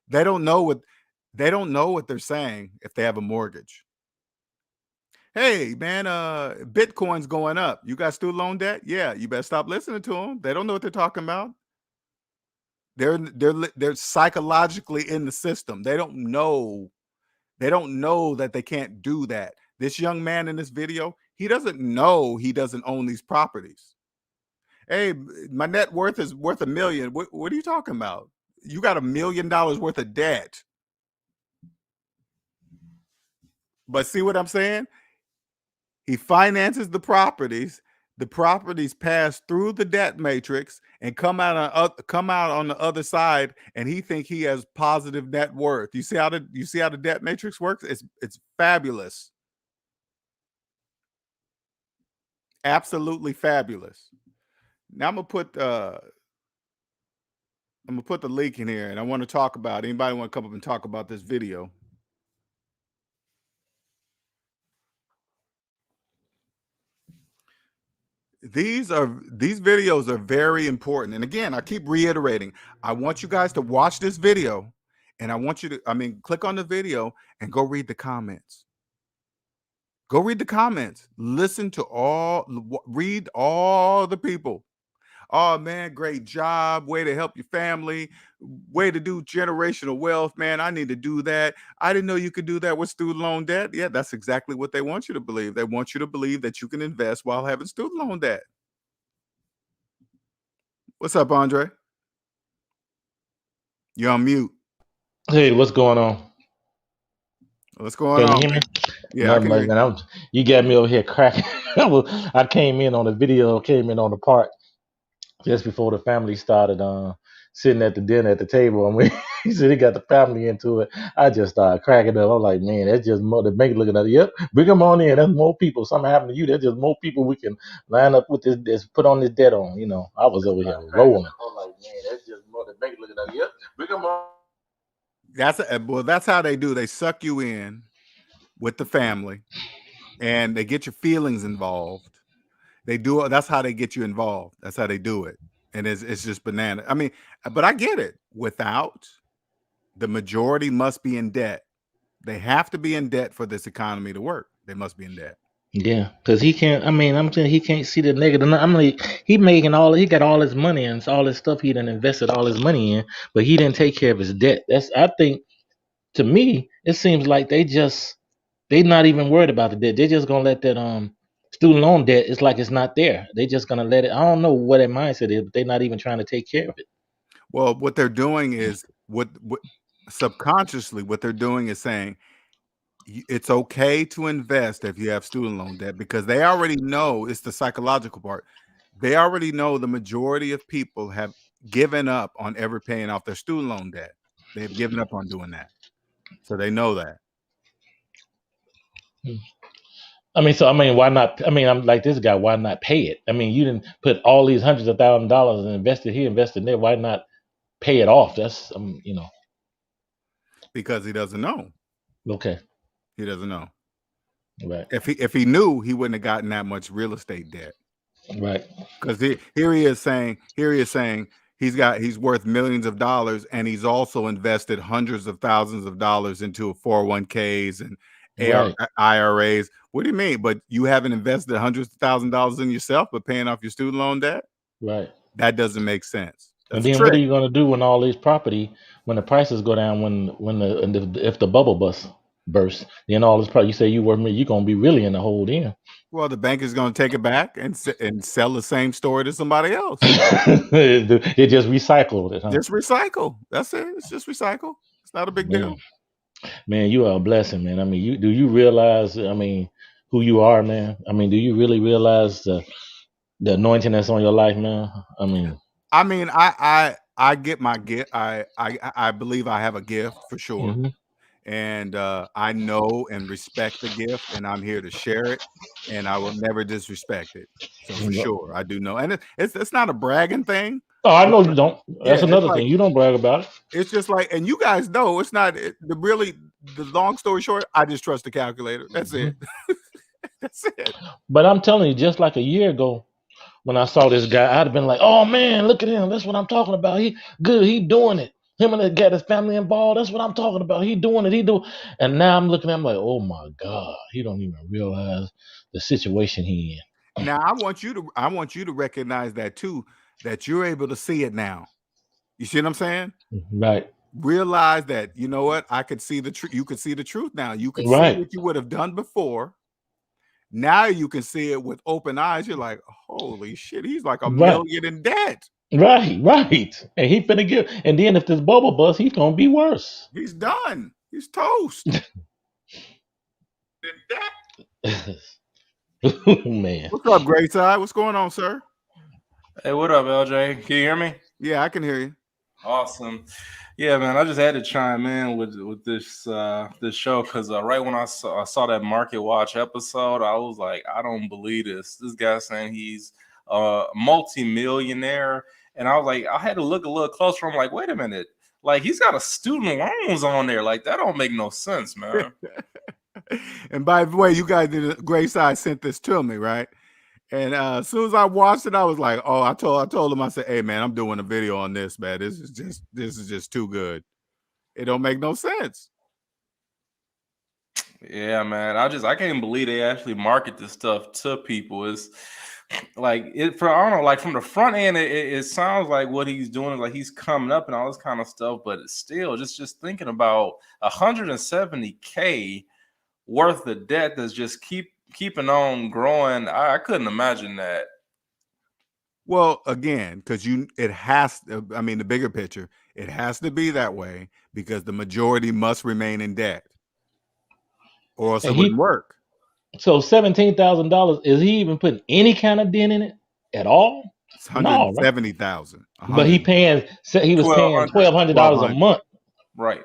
They don't know what they're saying if they have a mortgage. Hey, man, Bitcoin's going up. You got student loan debt? Yeah, you better stop listening to them. They don't know what they're talking about. They're psychologically in the system. They don't know that they can't do that. This young man in this video, he doesn't know he doesn't own these properties. Hey, my net worth is worth $1 million. What are you talking about? You got $1 million worth of debt. But see what I'm saying? He finances the properties. The properties pass through the debt matrix and come out on the other side, and he think he has positive net worth. You see how the debt matrix works? It's fabulous. Absolutely fabulous. Now I'm gonna put the link in here, and I want to talk about. Anybody want to come up and talk about this video? These videos are very important. And again, I keep reiterating, I want you guys to watch this video, and I want you to, click on the video and go read the comments. Go read the comments. Read all the people. Oh man, great job. Way to help your family. Way to do generational wealth, man. I need to do that. I didn't know you could do that with student loan debt. Yeah, that's exactly what they want you to believe. They want you to believe that you can invest while having student loan debt. What's up, Andre? You're on mute. Hey, what's going on? What's going on? Can you hear me? Yeah, I can hear you. Man, you got me over here cracking. I came in on the video, came in on the part just before the family started sitting at the dinner at the table. And he said he got the family into it. I just started cracking up. I'm like, man, that's just more. The bank looking at it. Yep, bring them on in. That's more people. Something happened to you. There's just more people we can line up with this put on this debt on. You know, I was over here rolling. I'm like, man, that's just more. The bank looking at it. Yep, bring them on. That's how they do. They suck you in with the family, and they get your feelings involved. They do. That's how they get you involved. That's how they do it, and it's just banana. But I get it. Without, the majority must be in debt. They have to be in debt for this economy to work. They must be in debt. Yeah, because he can't. I'm saying he can't see the negative. I'm like, he got all his money and all his stuff he done invested all his money in, but he didn't take care of his debt. I think, to me, it seems like they not even worried about the debt. They're just gonna let that student loan debt. It's like it's not there. They just gonna let it. I don't know what their mindset is, but they're not even trying to take care of it. Well, what they're doing is what subconsciously what they're doing is saying it's okay to invest if you have student loan debt, because they already know. It's the psychological part. They already know the majority of people have given up on ever paying off their student loan debt. They've given up on doing that. So they know that. Why not? I'm like this guy. Why not pay it? You didn't put all these hundreds of $1,000s and invested here, invested there. Why not pay it off? That's Because he doesn't know. Okay. He doesn't know. Right. If he knew, he wouldn't have gotten that much real estate debt. Right. Because here he is saying he's worth millions of dollars, and he's also invested hundreds of thousands of dollars into 401ks and IRAs. What do you mean? But you haven't invested hundreds of thousands of dollars in yourself, but paying off your student loan debt? Right. That doesn't make sense. And then what are you going to do when all these property, when the prices go down, if the bubble bursts, then all this property, you say you're going to be really in the hole then. Well, the bank is going to take it back and sell the same story to somebody else. It just recycled it, huh? Just recycle. That's it. It's just recycle. It's not a big deal. Man, you are a blessing, man. Do you realize, who you are, man? Do you really realize the anointing that's on your life, man? I get my gift. I believe I have a gift for sure. Mm-hmm. And I know and respect the gift, and I'm here to share it, and I will never disrespect it. So for sure, I do know. And it's not a bragging thing. Oh, I know you don't. That's another thing. You don't brag about it. It's just like, and you guys know, it's not the long story short, I just trust the calculator. That's it. That's it. But I'm telling you, just like a year ago, when I saw this guy, I'd have been like, "Oh man, look at him! That's what I'm talking about. He good. He doing it. Him and got his family involved. That's what I'm talking about. He doing it. He do." And now I'm looking at him like, "Oh my God, he don't even realize the situation he in." Now I want you to recognize that too, that you're able to see it now. You see what I'm saying? Right. Realize that, you know what, I could see the truth. You could see the truth now. You could see Right. what you would have done before. Now you can see it with open eyes. You're like, holy shit, he's like a million in debt. Right. And he finna give. And then if this bubble bust, he's gonna be worse. He's done. He's toast. Man. What's up, Greyside? What's going on, sir? Hey, what up, LJ? Can you hear me? Yeah, I can hear you. Awesome. Yeah, man, I just had to chime in with this this show because right when I saw that Market Watch episode, I was like, I don't believe this. This guy saying he's a multi-millionaire, and I was like, I had to look a little closer. I'm like, wait a minute, like he's got a student loans on there. Like that don't make no sense, man. And by the way, you guys did. Greyside sent this to me, right? And as soon as I watched it, I was like, "Oh!" I told him, I said, "Hey, man, I'm doing a video on this, man. This is just too good. It don't make no sense." Yeah, man. I can't believe they actually market this stuff to people. It's like I don't know, like from the front end, it sounds like what he's doing is like he's coming up and all this kind of stuff, but it's still just thinking about $170K worth of debt that's just keeping on growing. I couldn't imagine that. Well, again, because it has to, I mean, the bigger picture, it has to be that way because the majority must remain in debt, or else it wouldn't work. So $17,000, is he even putting any kind of dent in it at all? It's $170,000. But he was paying $1,200 a month. Right.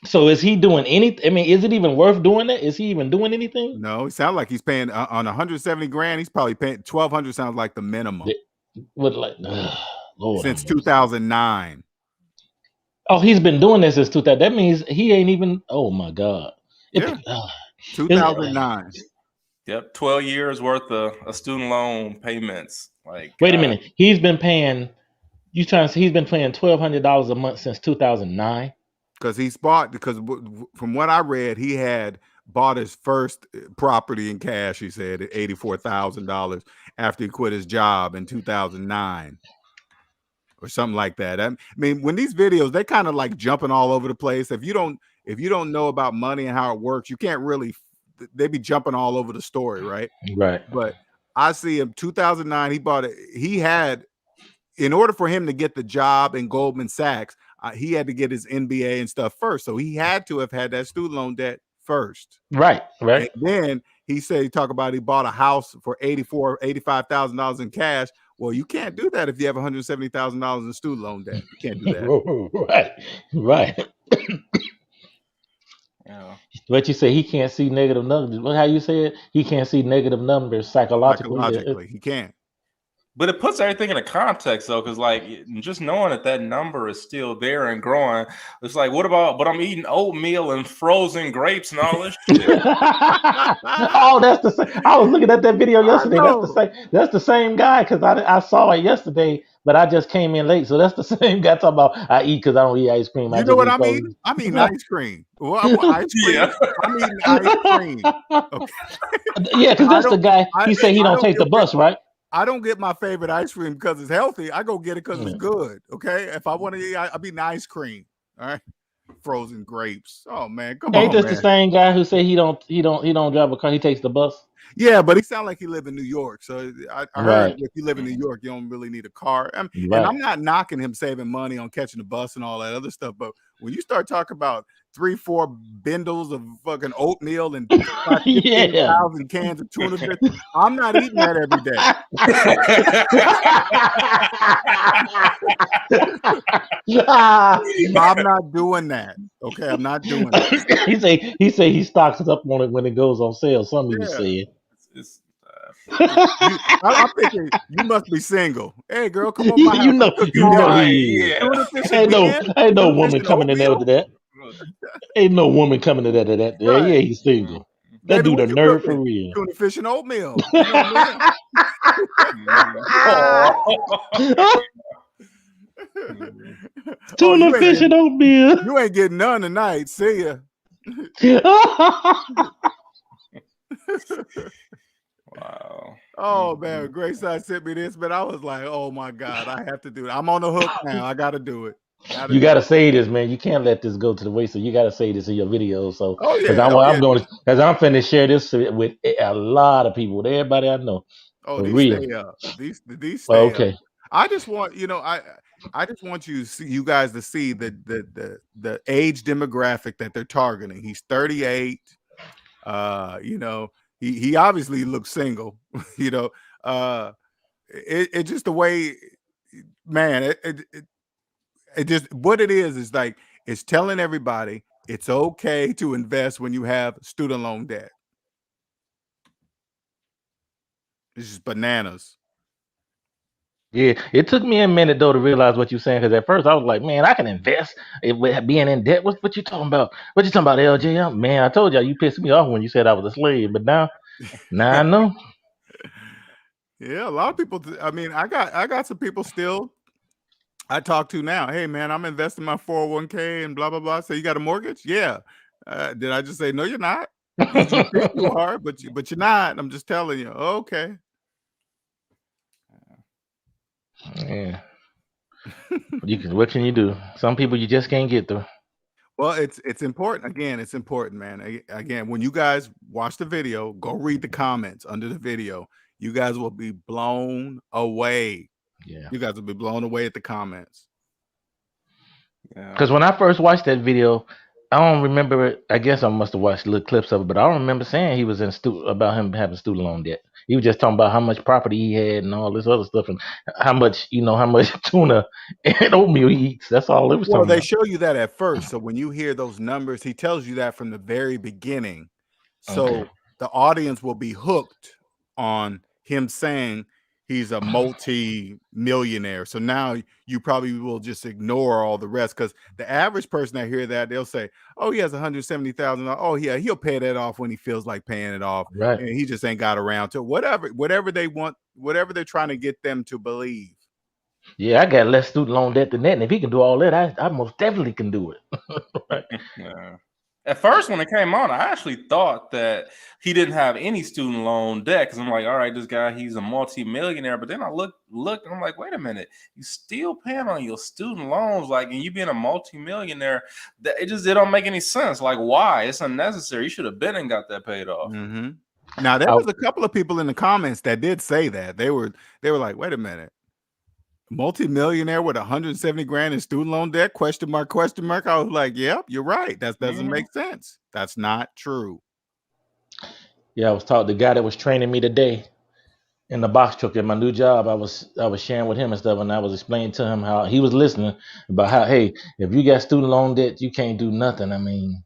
So is he doing anything? I mean, is it even worth doing that? Is he even doing anything? No, it sounds like he's paying on 170 grand. He's probably paying 1,200. Sounds like the minimum. Lord, since 2009. Oh, he's been doing this since 2000. That means he ain't even. Oh my God. 2009. Yep, 12 years worth of student loan payments. Like, wait a minute, he's been paying. You trying to say he's been paying $1,200 a month since 2009? Because from what I read, he had bought his first property in cash, he said, at $84,000 after he quit his job in 2009 or something like that. I mean, when these videos, they kind of like jumping all over the place. If you don't know about money and how it works, you can't really, they be jumping all over the story, right? Right. But I see him 2009, he bought it. He had, in order for him to get the job in Goldman Sachs, he had to get his MBA and stuff first. So he had to have had that student loan debt first. Right. And then he bought a house for $85,000 in cash. Well, you can't do that if you have $170,000 in student loan debt. You can't do that. Right. Yeah. But you say he can't see negative numbers. How you say it? He can't see negative numbers psychologically. He can't. But it puts everything in a context, though, because like just knowing that number is still there and growing, it's like, but I'm eating oatmeal and frozen grapes and all this shit. Oh, that's the same. I was looking at that video yesterday. That's the same guy because I saw it yesterday, but I just came in late. So that's the same guy talking about I eat because I don't eat ice cream. You know what I mean? I mean ice cream. Well, I want ice cream. Yeah. I mean ice cream. Okay. Yeah, because that's the guy. He said he don't take the bus, right? I don't get my favorite ice cream because it's healthy. I go get it because it's good. Okay. If I want to eat, I'll be ice cream. All right. Frozen grapes. Oh man, come on. Ain't this the same guy who said he don't drive a car? He takes the bus. Yeah, but he sounds like he live in New York. So I heard if you live in New York, you don't really need a car. And I'm not knocking him saving money on catching the bus and all that other stuff. But when you start talking about 3-4 bindles of fucking oatmeal and 15,000 cans of tuna fish, I'm not eating that every day. I'm not doing that. Okay, I'm not doing that. He say he stocks up on it when it goes on sale. Some of you say it. I'm thinking you must be single. Hey, girl, come on my house. Ain't no woman coming in there with that. Ain't no woman coming in there to that. Yeah, he's single. That Baby, dude a what you nerd for cooking? real. Tuna fish and oatmeal. You know what Oh. I mean? Oh, Tuna fish and oatmeal. you ain't getting none tonight. See ya. Wow. Oh man, Grayside sent me this, but I was like, oh my God, I have to do it. I'm on the hook now. I gotta do it. You gotta say this, man. You can't let this go to the waste. So you gotta say this in your video. So Oh because yeah. Oh yeah. because I'm finna share this with a lot of people, with everybody I know. Oh, For these real. stay up. These stay up. Okay. I just want, I just want you guys to see the age demographic that they're targeting. He's 38. He obviously looks single. It just the way, man. It just what it is like it's telling everybody it's okay to invest when you have student loan debt. It's just bananas. Yeah, it took me a minute though to realize what you're saying, because at first I was like, man, I can invest with being in debt. What you talking about? What you talking about, LJ? Man, I told y'all you pissed me off when you said I was a slave, but now I know. Yeah, a lot of people. I mean, I got some people still I talk to now. Hey, man, I'm investing my 401k and blah blah blah. So you got a mortgage? Yeah. Did I just say no? You're not. You think you are, but you're not. I'm just telling you. Okay. Yeah. What can you do? Some people you just can't get through. Well, it's important. Again, it's important, man. Again, when you guys watch the video, go read the comments under the video. You guys will be blown away. Yeah. You guys will be blown away at the comments. Because when I first watched that video, I don't remember it. I guess I must have watched little clips of it, but I don't remember saying he was about him having student loan debt. He was just talking about how much property he had and all this other stuff, and how much tuna and oatmeal he eats. That's all it was Well, talking they about. show you that at first. So when you hear those numbers, he tells you that from the very beginning. So Okay. the audience will be hooked on him saying he's a multi-millionaire. So now you probably will just ignore all the rest, because the average person that hear that, they'll say, oh, he has $170,000. Oh yeah, he'll pay that off when he feels like paying it off. Right. And he just ain't got around to it. Whatever they want, whatever they're trying to get them to believe. Yeah, I got less student loan debt than that, and if he can do all that, I most definitely can do it. Right. Yeah. At first, when it came on, I actually thought that he didn't have any student loan debt, because I'm like, all right, this guy, he's a multi-millionaire. But then I looked, and I'm like, wait a minute, you still paying on your student loans, like, and you being a multi-millionaire, that it don't make any sense. Like, why? It's unnecessary. You should have been and got that paid off. Mm-hmm. Now there was a couple of people in the comments that did say that they were like, wait a minute. Multi-millionaire with 170 grand in student loan debt? Question mark, question mark. I was like, yep, you're right. That doesn't make sense. That's not true. Yeah, I was taught the guy that was training me today in the box truck at my new job. I was sharing with him and stuff, and I was explaining to him how he was listening about how, hey, if you got student loan debt, you can't do nothing. I mean,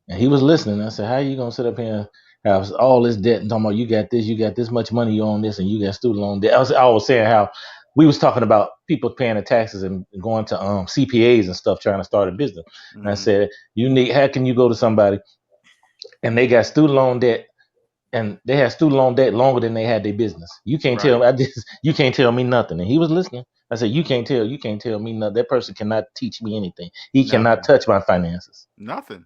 and he was listening. I said, how you gonna sit up here and have all this debt and talking about you got this much money, you own this, and you got student loan debt? I was saying how we was talking about people paying the taxes and going to CPAs and stuff trying to start a business. Mm-hmm. And I said, how can you go to somebody and they got student loan debt, and they had student loan debt longer than they had their business? You can't tell you can't tell me nothing. And he was listening. I said, you can't tell me nothing. That person cannot teach me anything. He cannot touch my finances. Nothing.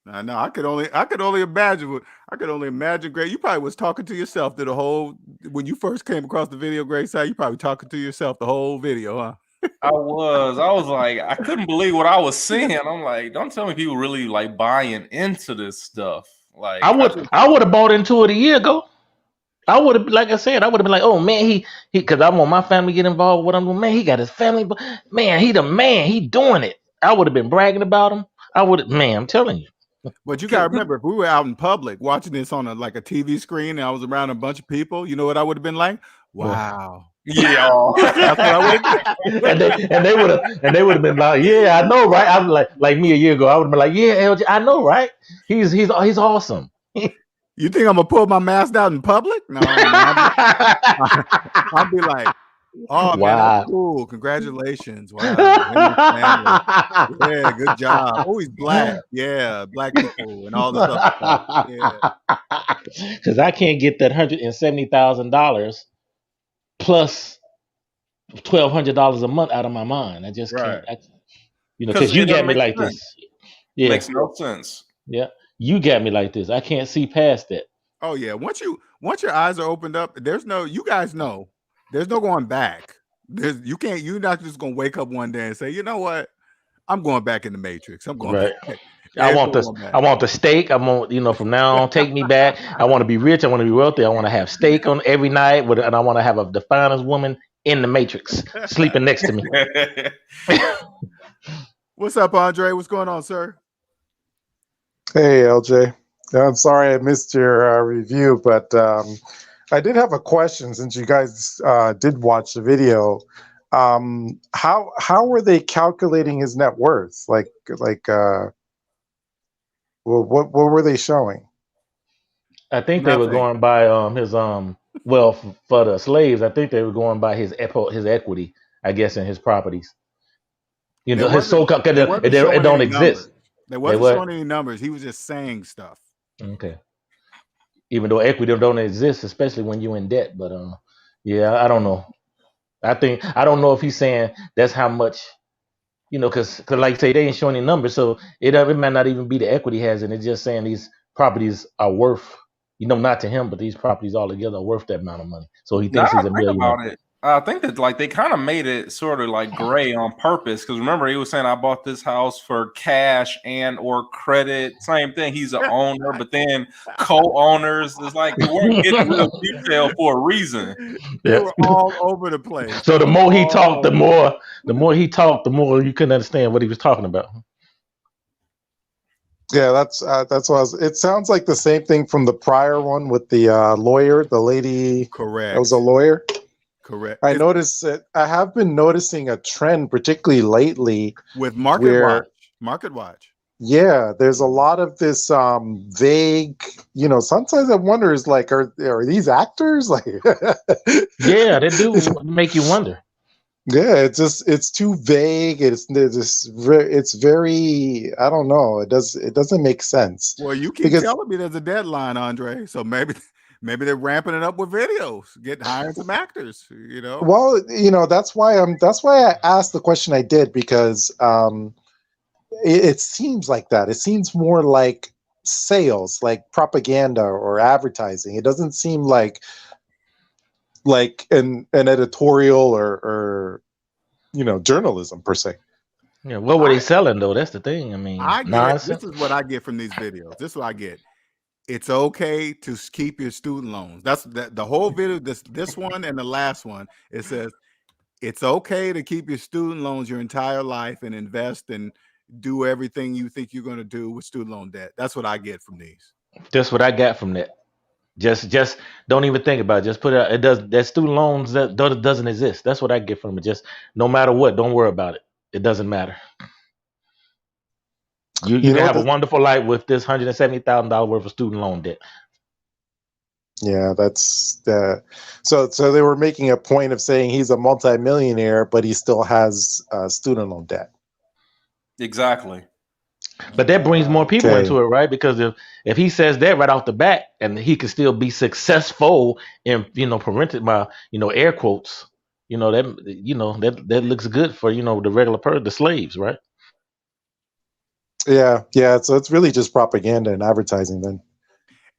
No, I could only imagine. I could only imagine, Greg. You probably was talking to yourself through the whole, when you first came across the video, Greg. Side, you probably talking to yourself the whole video, huh? I was like, I couldn't believe what I was seeing. I'm like, don't tell me people really like buying into this stuff. Like, I would have bought into it a year ago. I would have, like I said, I would have been like, oh man, he, because I want my family to get involved with what I'm doing. Man, he got his family, but man, he the man, he doing it. I would have been bragging about him. Man, I'm telling you. But you gotta remember, if we were out in public watching this on a TV screen, and I was around a bunch of people, you know what I would have been like? Wow. Yeah. That's what I would have. and they would have been like, yeah, I know, right? I was like me a year ago. I would have been like, yeah, LJ, I know, right? He's awesome. You think I'm gonna pull my mask out in public? No, I'll be like, Oh man, that's Wow. cool. Congratulations. Wow. Him and his family. Yeah, good job. Oh, he's black. Yeah, black people and all this other stuff. Yeah. Because I can't get that $170,000 plus $1,200 a month out of my mind. I just can't. Right. Because Because you it got doesn't me make like sense. this. Yeah, Makes no sense. yeah. You got me like this. I can't see past that. Oh yeah. Once your eyes are opened up, you guys know there's no going back. You're not just gonna wake up one day and say, you know what? I'm going back in the matrix. I'm going Right. back. I There's want no this. going back. I want the steak. I want, from now on, take me back. I want to be rich. I want to be wealthy. I want to have steak on every night, and I want to have the finest woman in the Matrix sleeping next to me. What's up, Andre? What's going on, sir? Hey, LJ. I'm sorry I missed your review, but I did have a question since you guys did watch the video. How were they calculating his net worth? What were they showing? I think they were Nothing. going by his for the slaves. I think they were going by his equity. I guess in his properties. They His wasn't so-called they it wasn't showing don't any exist. numbers. They They wasn't what? showing any numbers. He was just saying stuff. Okay. Even though equity don't exist, especially when you're in debt. But yeah, I don't know. I don't know if he's saying that's how much, because like I say, they ain't showing any numbers, so it might not even be the equity he has, and it's just saying these properties are worth, not to him, but these properties all together are worth that amount of money. So he Now thinks I he's a think millionaire. about it. I think that like they kind of made it sort of like gray on purpose because remember he was saying I bought this house for cash and or credit. Same thing. He's an owner, but then co-owners is like they weren't getting real detail for a reason. They Yeah. were all over the place. So They the were more he all talked, the over more he talked, the more you couldn't understand what he was talking about. Yeah, that's what it sounds like the same thing from the prior one with the lawyer, the lady that was a correct. lawyer. Correct. I noticed that I have been noticing a trend, particularly lately, With Market where Watch. yeah, there's a lot of this vague, sometimes I wonder is like, are these actors? Like Yeah, they do make you wonder. yeah, it's too vague. It's very, I don't know. It doesn't make sense. Well, you keep Because telling me there's a deadline, Andre. So maybe they're ramping it up with videos, hiring some actors, well, that's why I asked the question I did because it seems like that. It seems more like sales, like propaganda or advertising. It doesn't seem like an editorial or journalism per se. Yeah, what were they selling though? That's the thing. I mean, I get nonsense. this is what I get from these videos. This is what I get. It's okay to keep your student loans. That's the whole video. This one and the last one. It says it's okay to keep your student loans your entire life and invest and do everything you think you're going to do with student loan debt. That's what I get from these. That's what I got from that. Just don't even think about it. Just put it out. It does that student loans doesn't exist. That's what I get from it. Just no matter what, don't worry about it. It doesn't matter. You can have a wonderful life with this $170,000 worth of student loan debt. Yeah, that's so they were making a point of saying he's a multimillionaire, but he still has student loan debt. Exactly. But that brings more people Okay. into it, right? Because if he says that right off the bat, and he can still be successful in parented by air quotes, that looks good for the regular person, the slaves, right? Yeah. So it's really just propaganda and advertising then.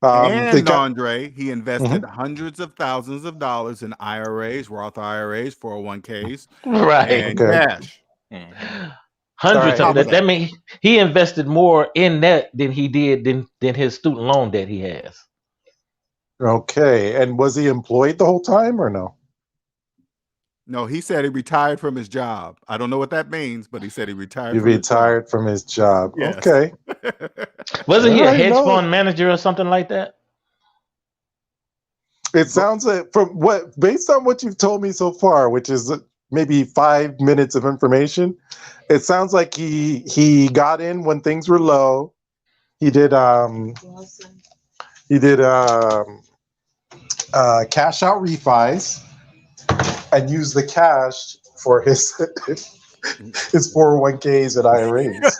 And Andre, he invested hundreds of thousands of dollars in IRAs, Roth IRAs, 401ks, Right. and cash. Hundreds All of right. that. That means he invested more in that than he did than his student loan debt he has. Okay. And was he employed the whole time or no? No, he said he retired from his job. I don't know what that means, but he said he retired. He retired from his job. Yes. Okay. Wasn't he a hedge fund manager or something like that? It sounds like based on what you've told me so far, which is maybe 5 minutes of information, it sounds like he got in when things were low. He did cash out refis, and use the cash for his 401ks and IRAs.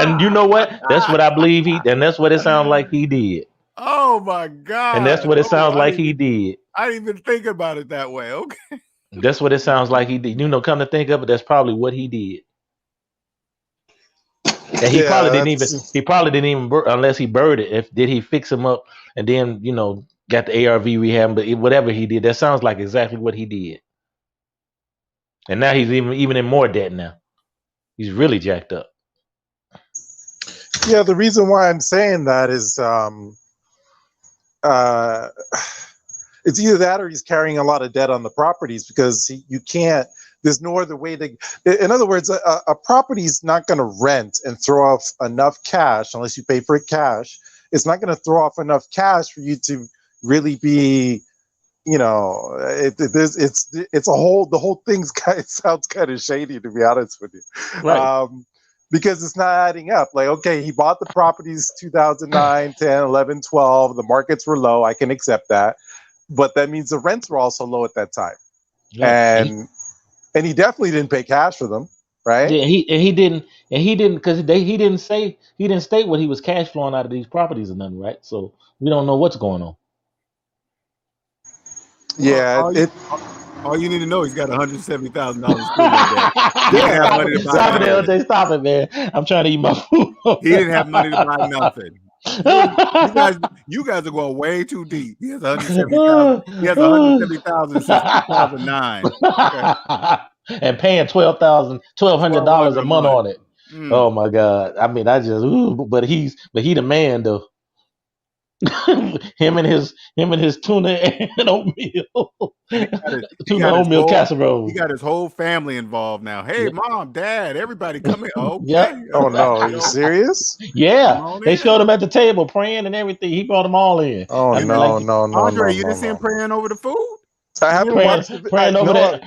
And you know what? That's what I believe and that's what it sounds like he did. Oh my And that's God. what it Oh, sounds like he did. I didn't even think about it that way. Okay. That's what it sounds like he did. Come to think of it, that's probably what he did. And he Yeah, probably didn't even unless he buried it. Did he fix him up and then, got the ARV rehab, but whatever he did, that sounds like exactly what he did. And now he's even in more debt now. He's really jacked up. Yeah, the reason why I'm saying that is it's either that or he's carrying a lot of debt on the properties because you can't. There's no other way to. In other words, a property is not going to rent and throw off enough cash unless you pay for it cash. It's not going to throw off enough cash for you to really be, it's a whole. The whole thing's it sounds kind of shady, to be honest with you. Right. Because it's not adding up. Like, okay, he bought the properties 2009, 10, 11, 12. The markets were low. I can accept that. But that means the rents were also low at that time. Yeah. And he definitely didn't pay cash for them, right? Yeah, he didn't because he didn't state what he was cash flowing out of these properties or nothing, right? So we don't know what's going on. Yeah, all you need to know, he's got $170,000 student debt. He didn't have money to buy Stop it, nothing. LJ. Stop it, man. I'm trying to eat my food. He didn't have money to buy nothing. You guys are going way too deep. He has $170,000. He has $170,000 since 2009. Okay. And paying $1,200 a month on it. Oh my God! I mean, but he the man though. him and his tuna and oatmeal, oatmeal casserole. He got his whole family involved now. Hey, Mom, Dad, everybody come in. Okay. Yep. Oh no, are you serious? Yeah, they showed him at the table praying and everything. He brought them all in. Oh no, Andre, you didn't see him praying over the food? I haven't watched it. Praying over that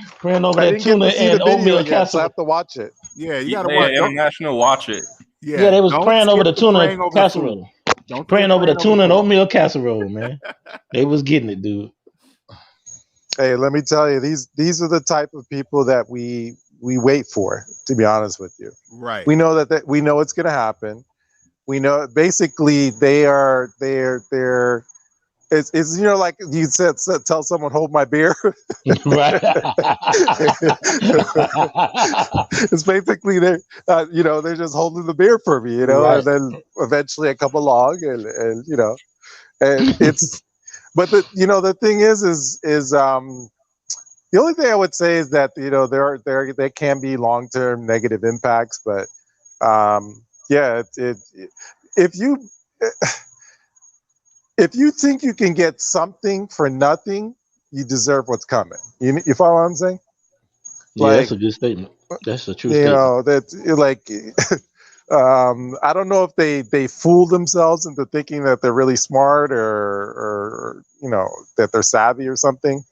tuna and oatmeal casserole. So I have to watch it. Yeah, you gotta watch International watch it. Yeah, they was praying over the tuna casserole. Praying over the tuna and oatmeal casserole, man. They was getting it, dude. Hey, let me tell you, these are the type of people that we wait for, to be honest with you. Right. We know that we know it's gonna happen. We know basically they're it's like you said, tell someone hold my beer. Right. It's basically they're just holding the beer for me, Right. and then eventually I come along and and it's but the thing is the only thing I would say is that there can be long-term negative impacts, but if you think you can get something for nothing, you deserve what's coming. You follow what I'm saying? Yeah, that's a good statement. That's a true statement. That's like, I don't know if they fool themselves into thinking that they're really smart or that they're savvy or something,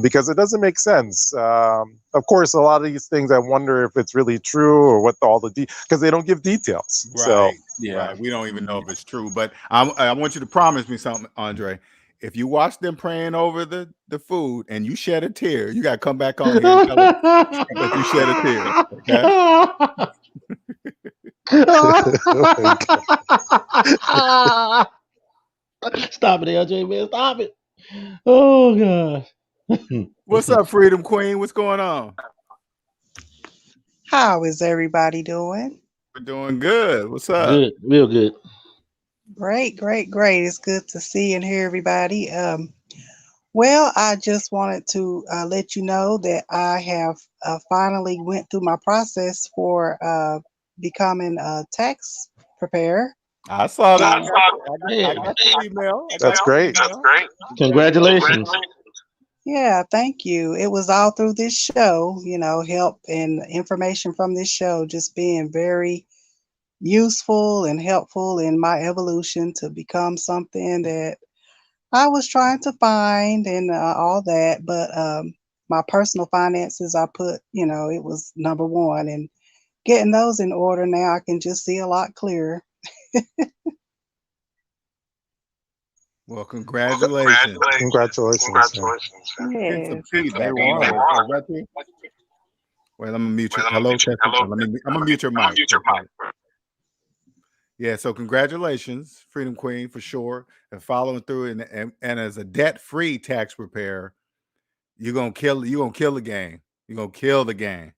because it doesn't make sense. Of course, a lot of these things, I wonder if it's really true or what because they don't give details. Right. So Right. We don't even know if it's true, but I want you to promise me something, Andre. If you watch them praying over the food and you shed a tear, you got to come back on here and tell us that you shed a tear. Okay? Stop it, LJ, man. Stop it. Oh, gosh. What's up, Freedom Queen? What's going on? How is everybody doing? We're doing good. What's up? Good. Real good. Great. It's good to see and hear everybody. Well, I just wanted to let you know that I have finally went through my process for becoming a tax preparer. I saw that. I got the email. That's great. Congratulations. Yeah, thank you. It was all through this show, help and information from this show just being very useful and helpful in my evolution to become something that I was trying to find and all that. But my personal finances, I put, it was number one, and getting those in order now, I can just see a lot clearer. Well, congratulations. Congratulations. Getting some Yes. feedback. You I don't won. know. Is that you? Wait, I'm gonna mute you. Hello, testing. I'm gonna mute your mic. Yeah, so congratulations, Freedom Queen, for sure, and following through. And as a debt-free tax preparer, you're gonna kill the game. You're gonna kill the game.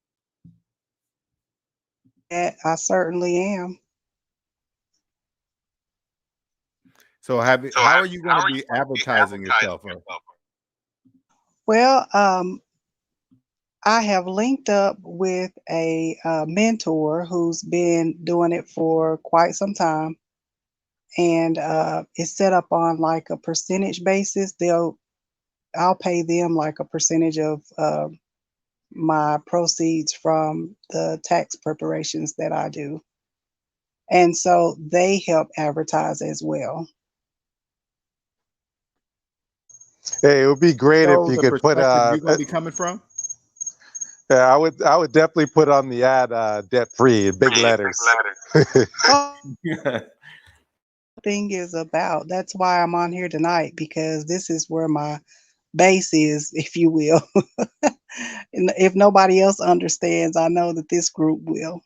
I certainly am. So how are you going to be advertising yourself? Well, I have linked up with a mentor who's been doing it for quite some time, and it's set up on like a percentage basis. I'll pay them like a percentage of my proceeds from the tax preparations that I do, and so they help advertise as well. Hey, it would be great if So you the could put perspective you're going to be coming from? yeah, I would definitely put on the ad debt free in big letters. Thing is about. That's why I'm on here tonight, because this is where my base is, if you will. And if nobody else understands, I know that this group will.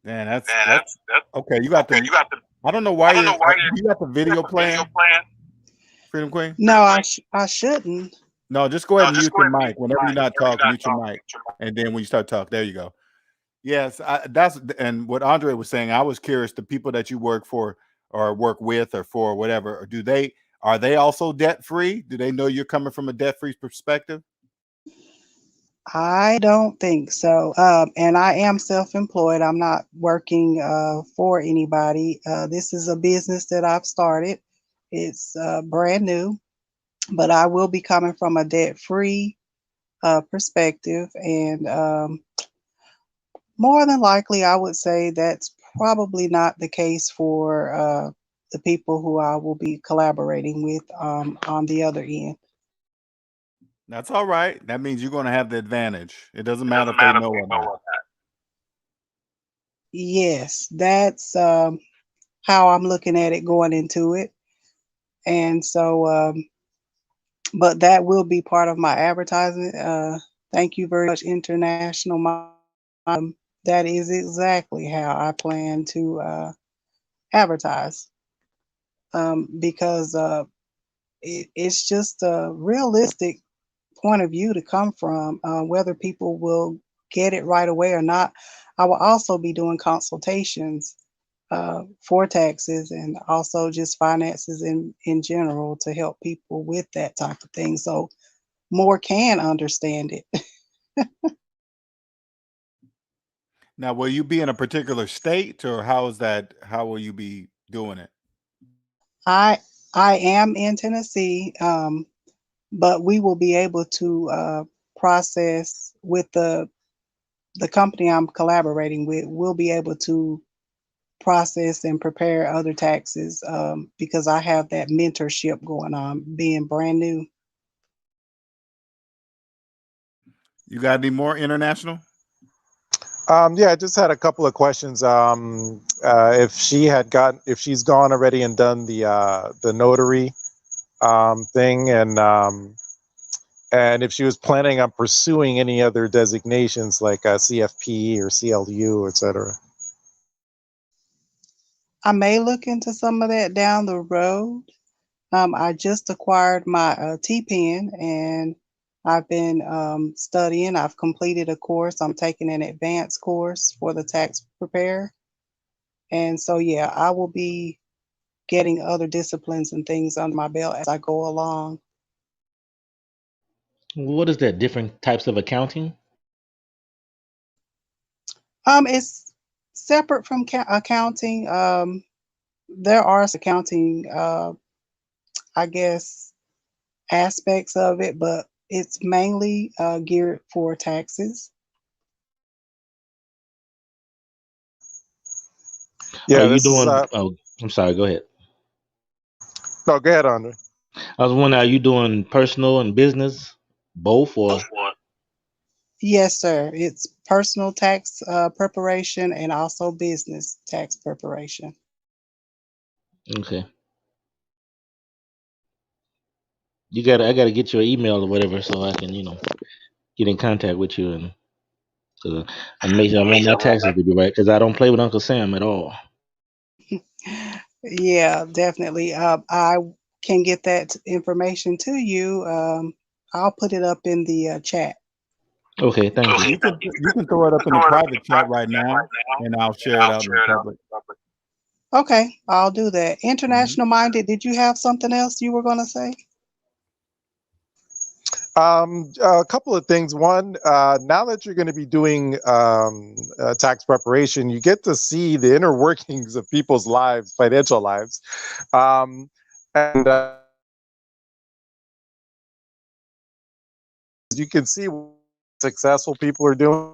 Man, that's okay. You got the. I don't know why you got the video playing, Freedom Queen. No, I shouldn't. No, just go ahead and mute your mic whenever you're not talking. Mute your mic, and then when you start talking, there you go. Yes, that's and what Andre was saying. I was curious. The people that you work for, or work with, or for, whatever, are they also debt free? Do they know you're coming from a debt free perspective? I don't think so. And I am self-employed. I'm not working for anybody. This is a business that I've started. It's brand new, but I will be coming from a debt-free perspective. And more than likely, I would say that's probably not the case for the people who I will be collaborating with on the other end. That's all right. That means you're going to have the advantage. It doesn't matter if they know or not. Yes, that's how I'm looking at it going into it. And so, but that will be part of my advertising. Thank you very much, International. That is exactly how I plan to advertise, because it's just a realistic point of view to come from, whether people will get it right away or not. I will also be doing consultations for taxes and also just finances in general to help people with that type of thing, so more can understand it. Now, will you be in a particular state, or how will you be doing it? I am in Tennessee, but we will be able to process with the company I'm collaborating with. We'll be able to process and prepare other taxes, because I have that mentorship going on, being brand new. You got any more international? Yeah, I just had a couple of questions. If she's gone already and done the notary thing, and if she was planning on pursuing any other designations like CFP or CLU, etc. I may look into some of that down the road. I just acquired my T-Pen, and I've been studying. I've completed a course. I'm taking an advanced course for the tax preparer. And so, yeah, I will be getting other disciplines and things under my belt as I go along. What is that? Different types of accounting? It's separate from accounting. There are accounting, I guess, aspects of it, but it's mainly geared for taxes. Yeah, Are you this is. doing? Oh, I'm sorry. Go ahead. No, go ahead, Andre. I was wondering, are you doing personal and business, both, or? Yes, sir. It's personal tax preparation and also business tax preparation. Okay. I gotta get your email or whatever so I can, get in contact with you and make sure I want my taxes to be right because I don't play with Uncle Sam at all. Yeah, definitely. I can get that information to you. I'll put it up in the chat. Okay, thank you. You can throw it up in the private chat right now, and I'll share it out in the public. Okay, I'll do that. Mhm. International minded, did you have something else you were going to say? A couple of things. One, now that you're going to be doing tax preparation, you get to see the inner workings of people's lives, financial lives, and you can see what successful people are doing.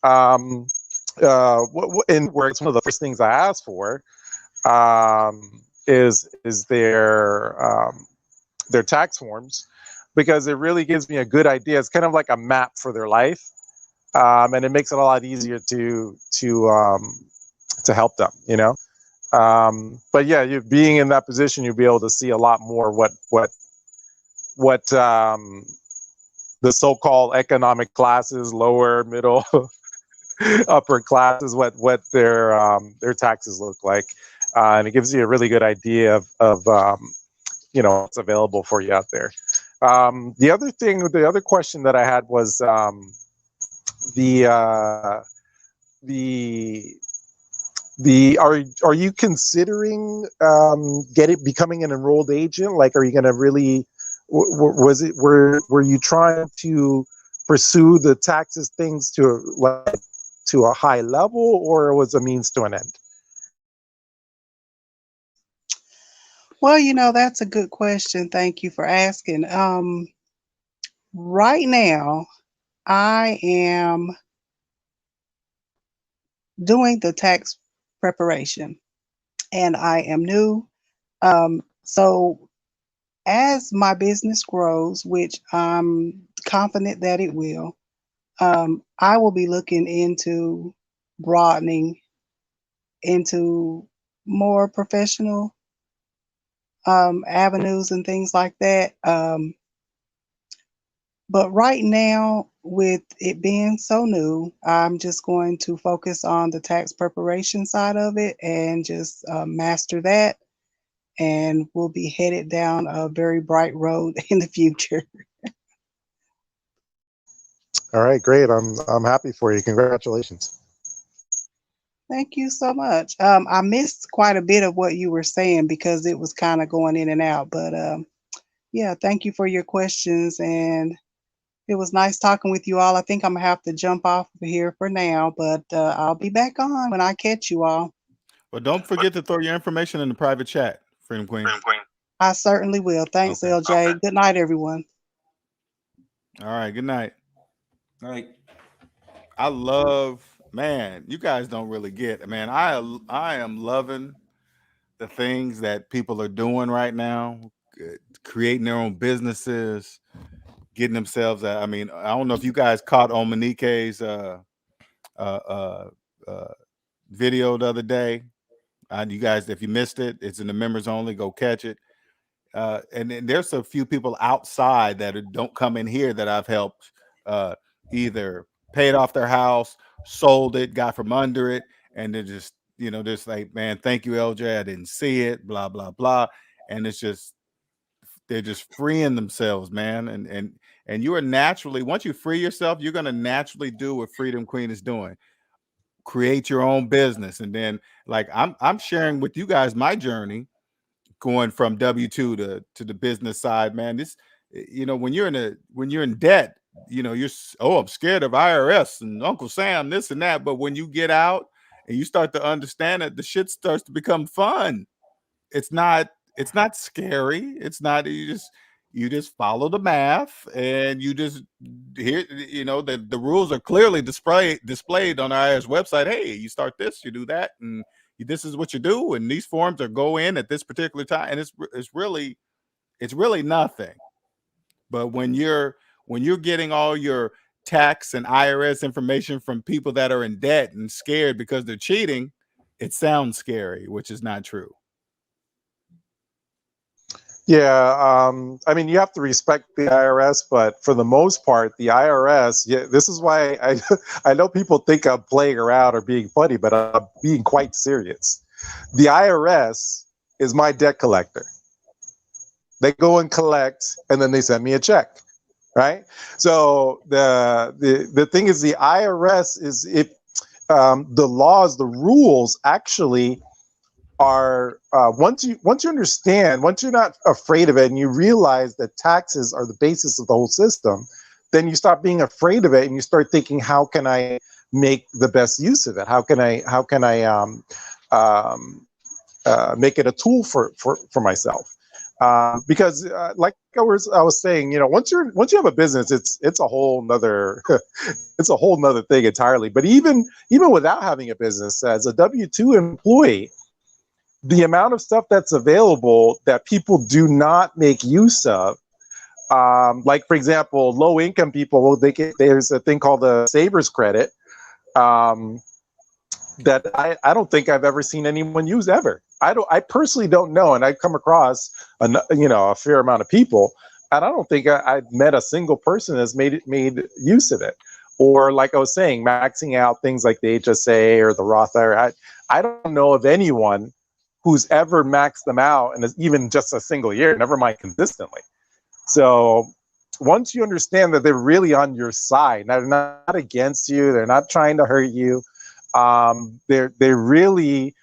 Um, in where it's one of the first things I ask for is their tax forms, because it really gives me a good idea. It's kind of like a map for their life, and it makes it a lot easier to help them. But yeah, you being in that position, you'll be able to see a lot more what the so-called economic classes, lower, middle, upper classes, what their taxes look like, and it gives you a really good idea of what's available for you out there. The other question that I had was the the are you considering becoming an enrolled agent? Like, are you going to really were you trying to pursue the taxes things to a high level, or was a means to an end? Well, that's a good question. Thank you for asking. Right now, I am doing the tax preparation and I am new. So as my business grows, which I'm confident that it will, I will be looking into broadening into more professional avenues and things like that. But right now, with it being so new, I'm just going to focus on the tax preparation side of it and just master that. And we'll be headed down a very bright road in the future. All right, great. I'm happy for you. Congratulations. Thank you so much. I missed quite a bit of what you were saying because it was kind of going in and out. But yeah, thank you for your questions. And it was nice talking with you all. I think I'm going to have to jump off of here for now, but I'll be back on when I catch you all. But don't forget to throw your information in the private chat, Freedom Queen. I certainly will. Thanks, Okay. LJ. Good night, everyone. All right. Good night. Like, I love, man. You guys don't really get, man. I am loving the things that people are doing right now, creating their own businesses, getting themselves. I mean, I don't know if you guys caught on Monique's uh, uh, uh, video the other day. You guys, if you missed it, it's in the members only. Go catch it. And then there's a few people outside that don't come in here that I've helped either paid off their house, sold it, got from under it, and they're just like, man, thank you, LJ. I didn't see it, blah blah blah, and it's just they're just freeing themselves, man. And you are naturally, once you free yourself, you're gonna naturally do what Freedom Queen is doing. Create your own business, and then like I'm sharing with you guys my journey going from W-2 to the business side, man. When you're in debt, I'm scared of IRS and Uncle Sam, this and that. But when you get out and you start to understand it, the shit starts to become fun. It's not scary. It's not you just follow the math and you just here, the rules are clearly displayed on our IRS website. Hey, you start this, you do that, and this is what you do, and these forms are go in at this particular time, and it's really nothing. But when when you're getting all your tax and IRS information from people that are in debt and scared because they're cheating, it sounds scary, which is not true. Yeah, I mean, you have to respect the IRS, but for the most part, the IRS, yeah, this is why I know people think I'm playing around or being funny, but I'm being quite serious. The IRS is my debt collector. They go and collect, and then they send me a check, right? So the thing is, the IRS is the laws, the rules actually are once you understand, once you're not afraid of it, and you realize that taxes are the basis of the whole system, then you stop being afraid of it, and you start thinking, how can I make the best use of it? How can I make it a tool for myself? Because like I was saying, you know, once you have a business, it's a whole nother it's a whole nother thing entirely. But even without having a business, as a W-2 employee, the amount of stuff that's available that people do not make use of, like for example, low income people, there's a thing called the savers credit that I don't think I've ever seen anyone use ever. I personally don't know, and I've come across a fair amount of people, and I don't think I've met a single person that's made use of it. Or like I was saying, maxing out things like the HSA or the Roth IRA. I don't know of anyone who's ever maxed them out in even just a single year, never mind consistently. So once you understand that they're really on your side, they're not against you, they're not trying to hurt you. They're really,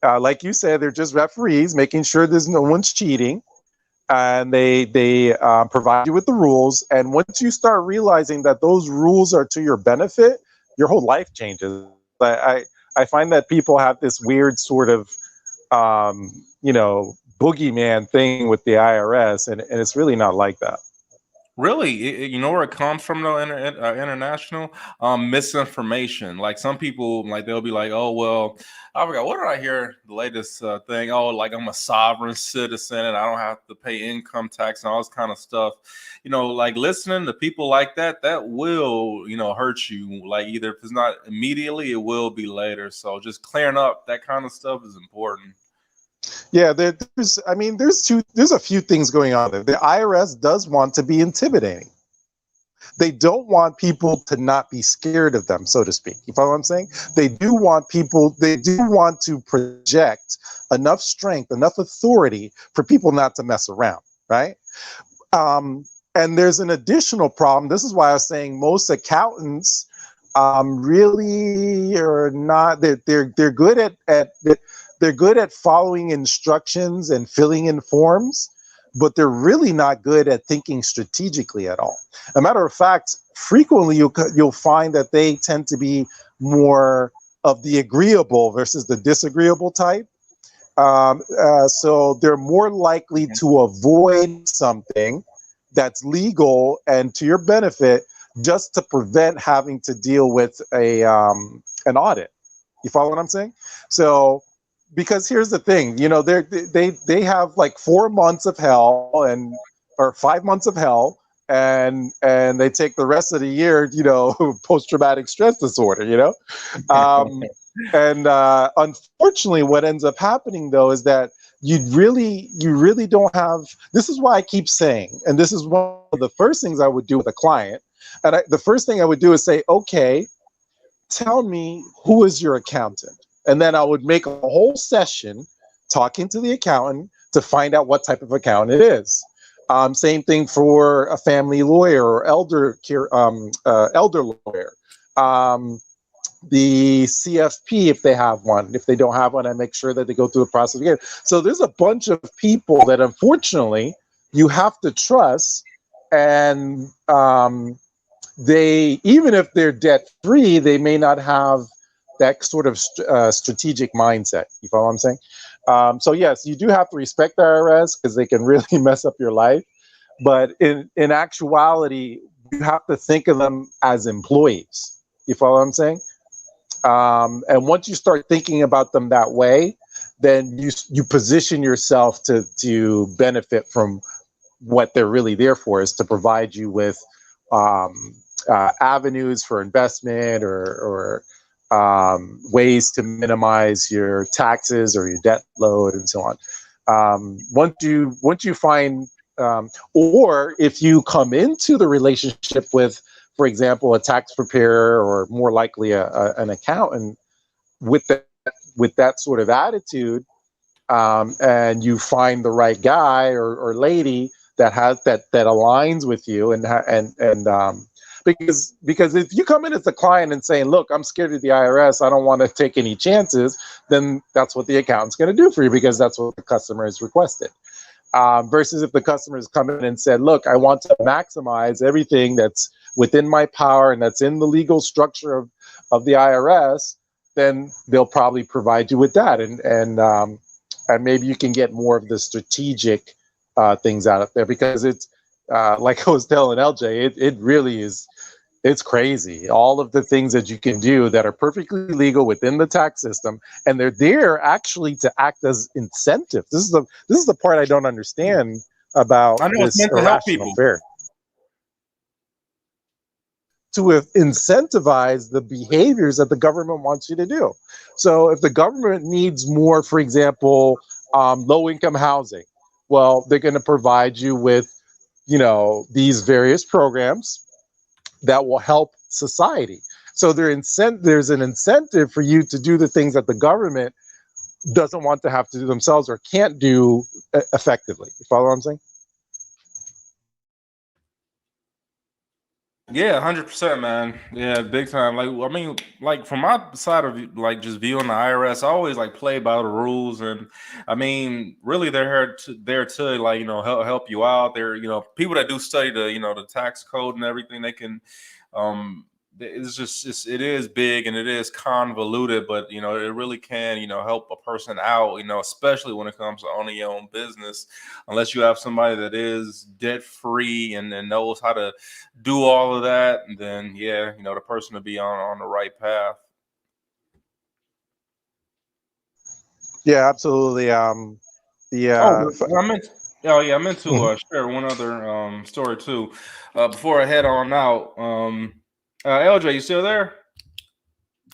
like you said, they're just referees, making sure there's no one's cheating, and they provide you with the rules. And once you start realizing that those rules are to your benefit, your whole life changes. I find that people have this weird sort of boogeyman thing with the IRS, and it's really not like that. Really, you know where it comes from though, international misinformation. Like some people, like they'll be like, "Oh well, I forgot what did I hear the latest thing? Oh, like I'm a sovereign citizen and I don't have to pay income tax and all this kind of stuff." You know, like listening to people like that will hurt you. Like either if it's not immediately, it will be later. So just clearing up that kind of stuff is important. Yeah, there's a few things going on there. The IRS does want to be intimidating. They don't want people to not be scared of them, so to speak. You follow what I'm saying? They do want to project enough strength, enough authority for people not to mess around, right? And there's an additional problem. This is why I was saying most accountants really are not. They're good at they're good at following instructions and filling in forms, but they're really not good at thinking strategically at all. As a matter of fact, frequently you'll find that they tend to be more of the agreeable versus the disagreeable type. So they're more likely to avoid something that's legal and to your benefit, just to prevent having to deal with an audit. You follow what I'm saying? So, because here's the thing, they have like 4 months of hell or 5 months of hell, and they take the rest of the year, post-traumatic stress disorder, and unfortunately, what ends up happening though is that you really don't have. This is why I keep saying, and this is one of the first things I would do with a client, and the first thing I would do is say, okay, tell me who is your accountant. And then I would make a whole session talking to the accountant to find out what type of accountant it is. Same thing for a family lawyer or elder lawyer. The CFP, if they have one. If they don't have one, I make sure that they go through the process again. So there's a bunch of people that unfortunately you have to trust, and they, even if they're debt free, they may not have that sort of strategic mindset. You follow what I'm saying? So yes, you do have to respect the IRS because they can really mess up your life. But in actuality, you have to think of them as employees. You follow what I'm saying? And once you start thinking about them that way, then you position yourself to benefit from what they're really there for, is to provide you with avenues for investment or ways to minimize your taxes or your debt load and so on. Once you find, or if you come into the relationship with, for example, a tax preparer or more likely an accountant with that sort of attitude, and you find the right guy or lady that aligns with you, because if you come in as a client and saying, look, I'm scared of the IRS, I don't want to take any chances, then that's what the accountant's going to do for you, because that's what the customer has requested. Versus if the customer has come in and said, look, I want to maximize everything that's within my power and that's in the legal structure of the IRS, then they'll probably provide you with that. And maybe you can get more of the strategic things out of there, because it's like I was telling LJ, it really is. It's crazy. All of the things that you can do that are perfectly legal within the tax system, and they're there actually to act as incentive. This is the part I don't understand about I know it's this meant to help irrational people. fear. To incentivize the behaviors that the government wants you to do. So if the government needs more, for example, low-income housing, well, they're going to provide you with, these various programs that will help society. So there's an incentive for you to do the things that the government doesn't want to have to do themselves or can't do effectively. You follow what I'm saying? Yeah, 100%, man. Yeah, big time. Like, I mean, like from my side of like just viewing the IRS, I always like play by the rules, and I mean, really, they're there to like help you out. They're people that do study the tax code and everything. They can, it's just it is big and it is convoluted, but it really can help a person out. Especially when it comes to owning your own business, unless you have somebody that is debt free and knows how to do all of that, and then the person will be on the right path. Yeah, absolutely. I meant to share one other story too before I head on out. LJ, you still there?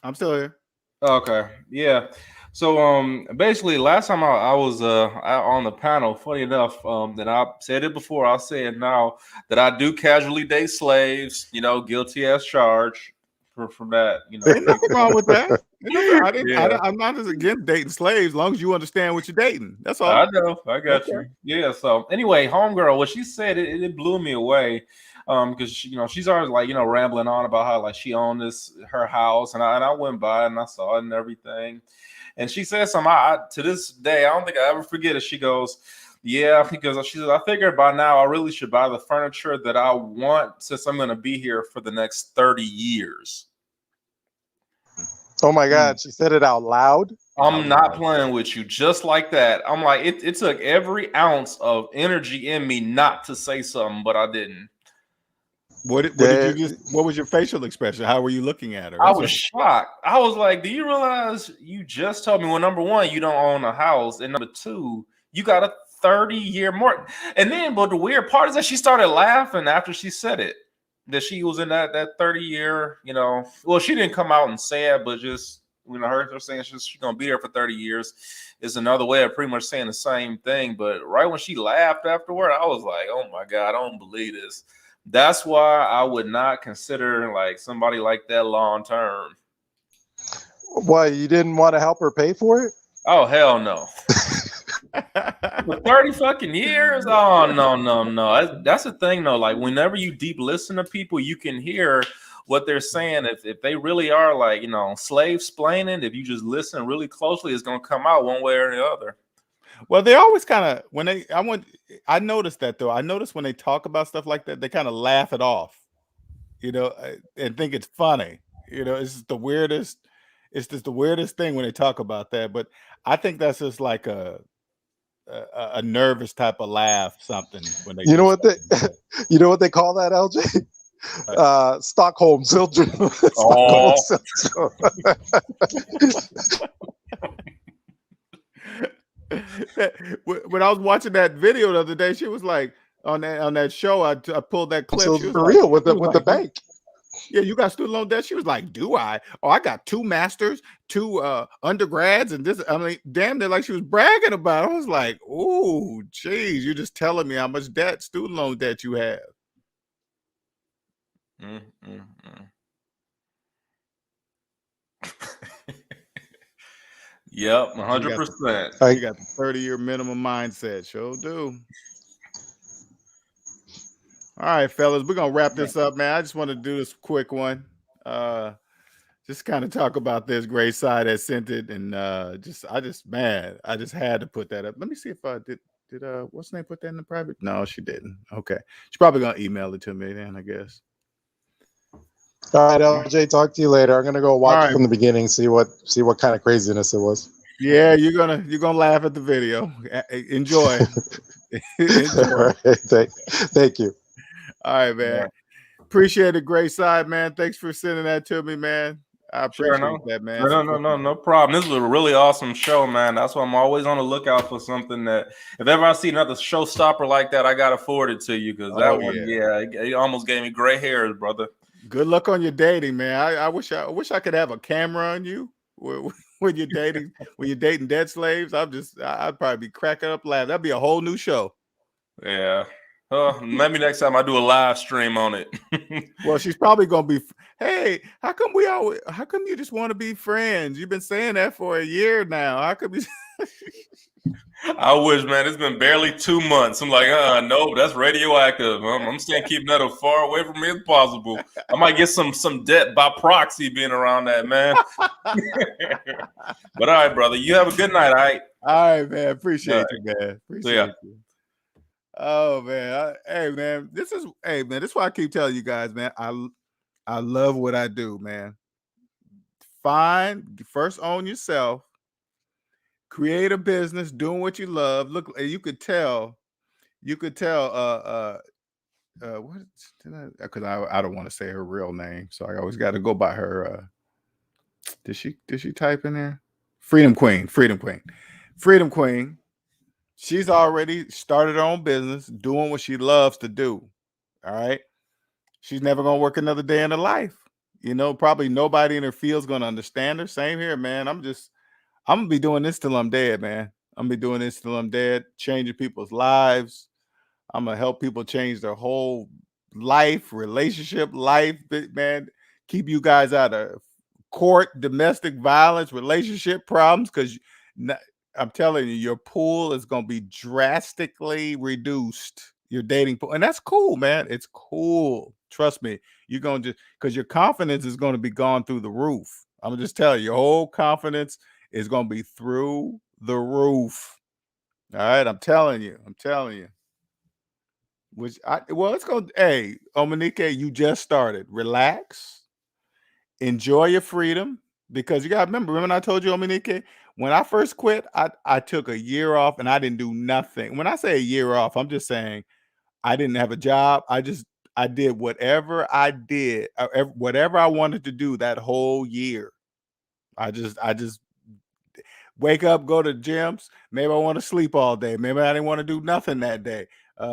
I'm still here. Okay, yeah. So basically last time I was out on the panel, funny enough, that I said it before, I'll say it now, that I do casually date slaves, guilty as charged from that, Ain't nothing wrong with that. Yeah. I'm not as against dating slaves, as long as you understand what you're dating. That's all. I know, I got Okay. you. Yeah. So anyway, homegirl, what she said, it blew me away. Because she's always like, rambling on about how like she owned her house, and I went by and I saw it and everything. And she said something to this day, I don't think I ever forget it. She goes, yeah, because she says, I figured by now I really should buy the furniture that I want, since I'm going to be here for the next 30 years. Oh my God, she said it out loud. I'm not playing with you, just like that. I'm like, it took every ounce of energy in me not to say something, but I didn't. What was your facial expression? How were you looking at her? I was shocked. I was like, do you realize you just told me, well, number one, you don't own a house, and number two, you got a 30-year mortgage. And then, but the weird part is that she started laughing after she said it, that she was in that 30-year, well, she didn't come out and say it, but just her saying she's gonna be there for 30 years is another way of pretty much saying the same thing. But right when she laughed afterward, I was like, oh my God, I don't believe this. That's why I would not consider like somebody like that long term. Why, you didn't want to help her pay for it? Oh hell no. For 30 fucking years? Oh no. That's the thing though. Like whenever you deep listen to people, you can hear what they're saying. If they really are like, slave splaining, if you just listen really closely, it's gonna come out one way or the other. Well, they always kind of I noticed that though. I noticed when they talk about stuff like that, they kind of laugh it off, and think it's funny. It's just the weirdest. It's just the weirdest thing when they talk about that. But I think that's just like a nervous type of laugh, something when they. You know what they call that, LJ? Stockholm syndrome. Stockholm syndrome. When I was watching that video the other day, she was like, on that show. I pulled that clip. So She was for like, real with she the was like, bank. yeah, you got student loan debt. She was like, do I? Oh, I got 2 masters, 2 undergrads, and this. I mean, damn, they're like she was bragging about it. I was like, oh, geez, you're just telling me how much debt, student loan debt you have. Yep, 100%. You got the 30-year minimum mindset. Sure do. All right, fellas, we're gonna wrap this up, man. I just want to do this quick one. Just kind of talk about this great side that sent it, and I just had to put that up. Let me see if I did what's her name put that in the private? No, she didn't. Okay. She's probably gonna email it to me then, I guess. All right, LJ, talk to you later. I'm gonna go watch it from the beginning, see what kind of craziness it was. Yeah, you're gonna laugh at the video. Enjoy. Enjoy. Thank you. All right, man. Yeah. Appreciate it, great side, man. Thanks for sending that to me, man. I appreciate that, man. No problem. This was a really awesome show, man. That's why I'm always on the lookout for something that, if ever I see another showstopper like that, I gotta forward it to you, because that one, it almost gave me gray hairs, brother. Good luck on your dating, man. I wish I could have a camera on you when you're dating debt slaves. I'd probably be cracking up laughing. That'd be a whole new show. Yeah. Maybe next time I do a live stream on it. Well, she's probably gonna be, hey, how come you just want to be friends? You've been saying that for a year now. How come you I wish, man. It's been barely 2 months. I'm like, no, that's radioactive. I'm staying keeping that as far away from me as possible. I might get some debt by proxy being around that, man. But all right, brother. You have a good night, all right? All right, man. Appreciate you, man. Appreciate you. Oh man, this is why I keep telling you guys, man. I love what I do, man. First own yourself, create a business, doing what you love. Look, you could tell. What? Because I don't want to say her real name, so I always got to go by her. Did she type in there? Freedom Queen. She's already started her own business, doing what she loves to do. All right. She's never going to work another day in her life. Probably nobody in her field is going to understand her. Same here, man. I'm going to be doing this till I'm dead, man. I'm going to be doing this till I'm dead, changing people's lives. I'm going to help people change their whole life, relationship life, man. Keep you guys out of court, domestic violence, relationship problems, because I'm telling you, your pool is going to be drastically reduced. Your dating pool. And that's cool, man. It's cool. Trust me. You're going to because your confidence is going to be gone through the roof. I'm going to just tell you, your whole confidence is going to be through the roof. All right. I'm telling you. It's going to, hey, Monique, you just started. Relax. Enjoy your freedom. Because you got to remember when I told you, Monique, when I first quit, I took a year off and I didn't do nothing. When I say a year off, I'm just saying I didn't have a job. I did whatever I did, whatever I wanted to do that whole year. I just wake up, go to gyms. Maybe I want to sleep all day. Maybe I didn't want to do nothing that day.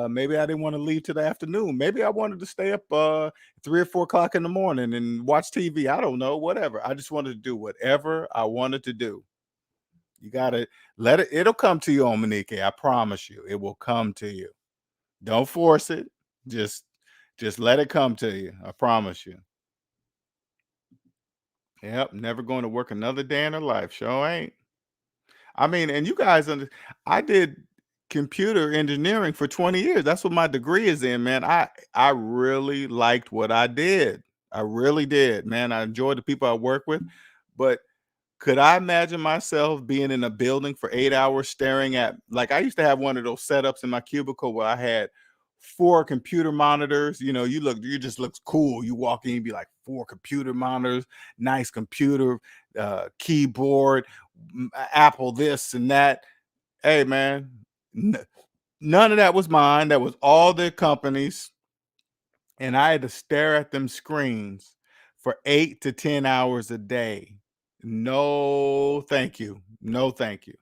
Maybe I didn't want to leave till the afternoon. Maybe I wanted to stay up 3 or 4 o'clock in the morning and watch TV. I don't know, whatever. I just wanted to do whatever I wanted to do. You got to let it. It'll come to you, Monique. I promise you, it will come to you. Don't force it. Just let it come to you. I promise you. Yep. Never going to work another day in her life. Sure ain't. I mean, and you guys, I did computer engineering for 20 years. That's what my degree is in, man. I really liked what I did. I really did, man. I enjoyed the people I work with. But could I imagine myself being in a building for 8 hours staring at, like, I used to have one of those setups in my cubicle where I had 4 computer monitors. You just looks cool. You walk in, you'd be like 4 computer monitors, nice computer, keyboard, Apple this and that. Hey, man, none of that was mine. That was all their companies. And I had to stare at them screens for 8 to 10 hours a day. No, thank you. No, thank you.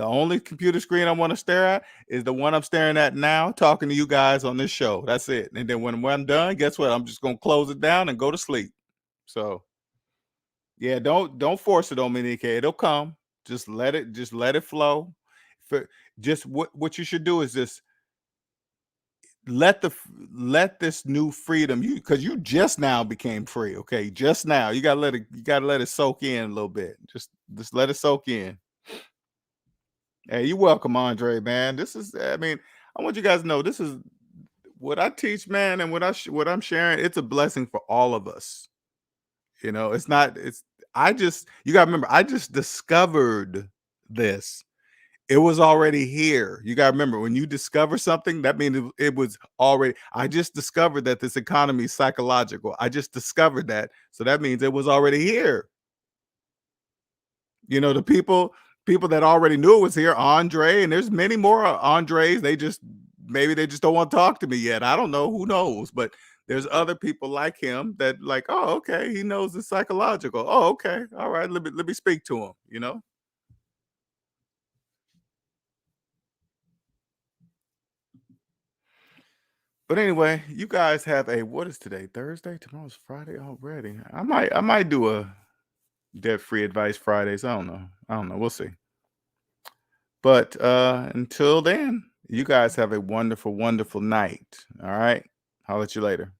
The only computer screen I want to stare at is the one I'm staring at now, talking to you guys on this show. That's it. And then when I'm done, guess what? I'm just gonna close it down and go to sleep. So yeah, don't force it on me, Nikkei. It'll come. Just let it flow. Just what you should do is just let this new freedom, because you just now became free. Okay, just now. You gotta let it soak in a little bit. Just let it soak in. Hey, you're welcome, Andre, man. I want you guys to know this is what I teach, man, and what I'm sharing. It's a blessing for all of us. You know, you gotta remember, I just discovered this. It was already here. You gotta remember, when you discover something, that means it was already. I just discovered that this economy is psychological. I just discovered that. So that means it was already here. You know, the people that already knew it was here, Andre, and there's many more Andres. Maybe they just don't want to talk to me yet. I don't know. Who knows? But there's other people like him that like, oh, okay, he knows it's psychological. Oh, okay. All right. Let me speak to him, you know? But anyway, you guys have what is today? Thursday? Tomorrow's Friday already. I might do a debt-free advice Fridays. I don't know. We'll see. But until then, you guys have a wonderful, wonderful night. All right. I'll let you later.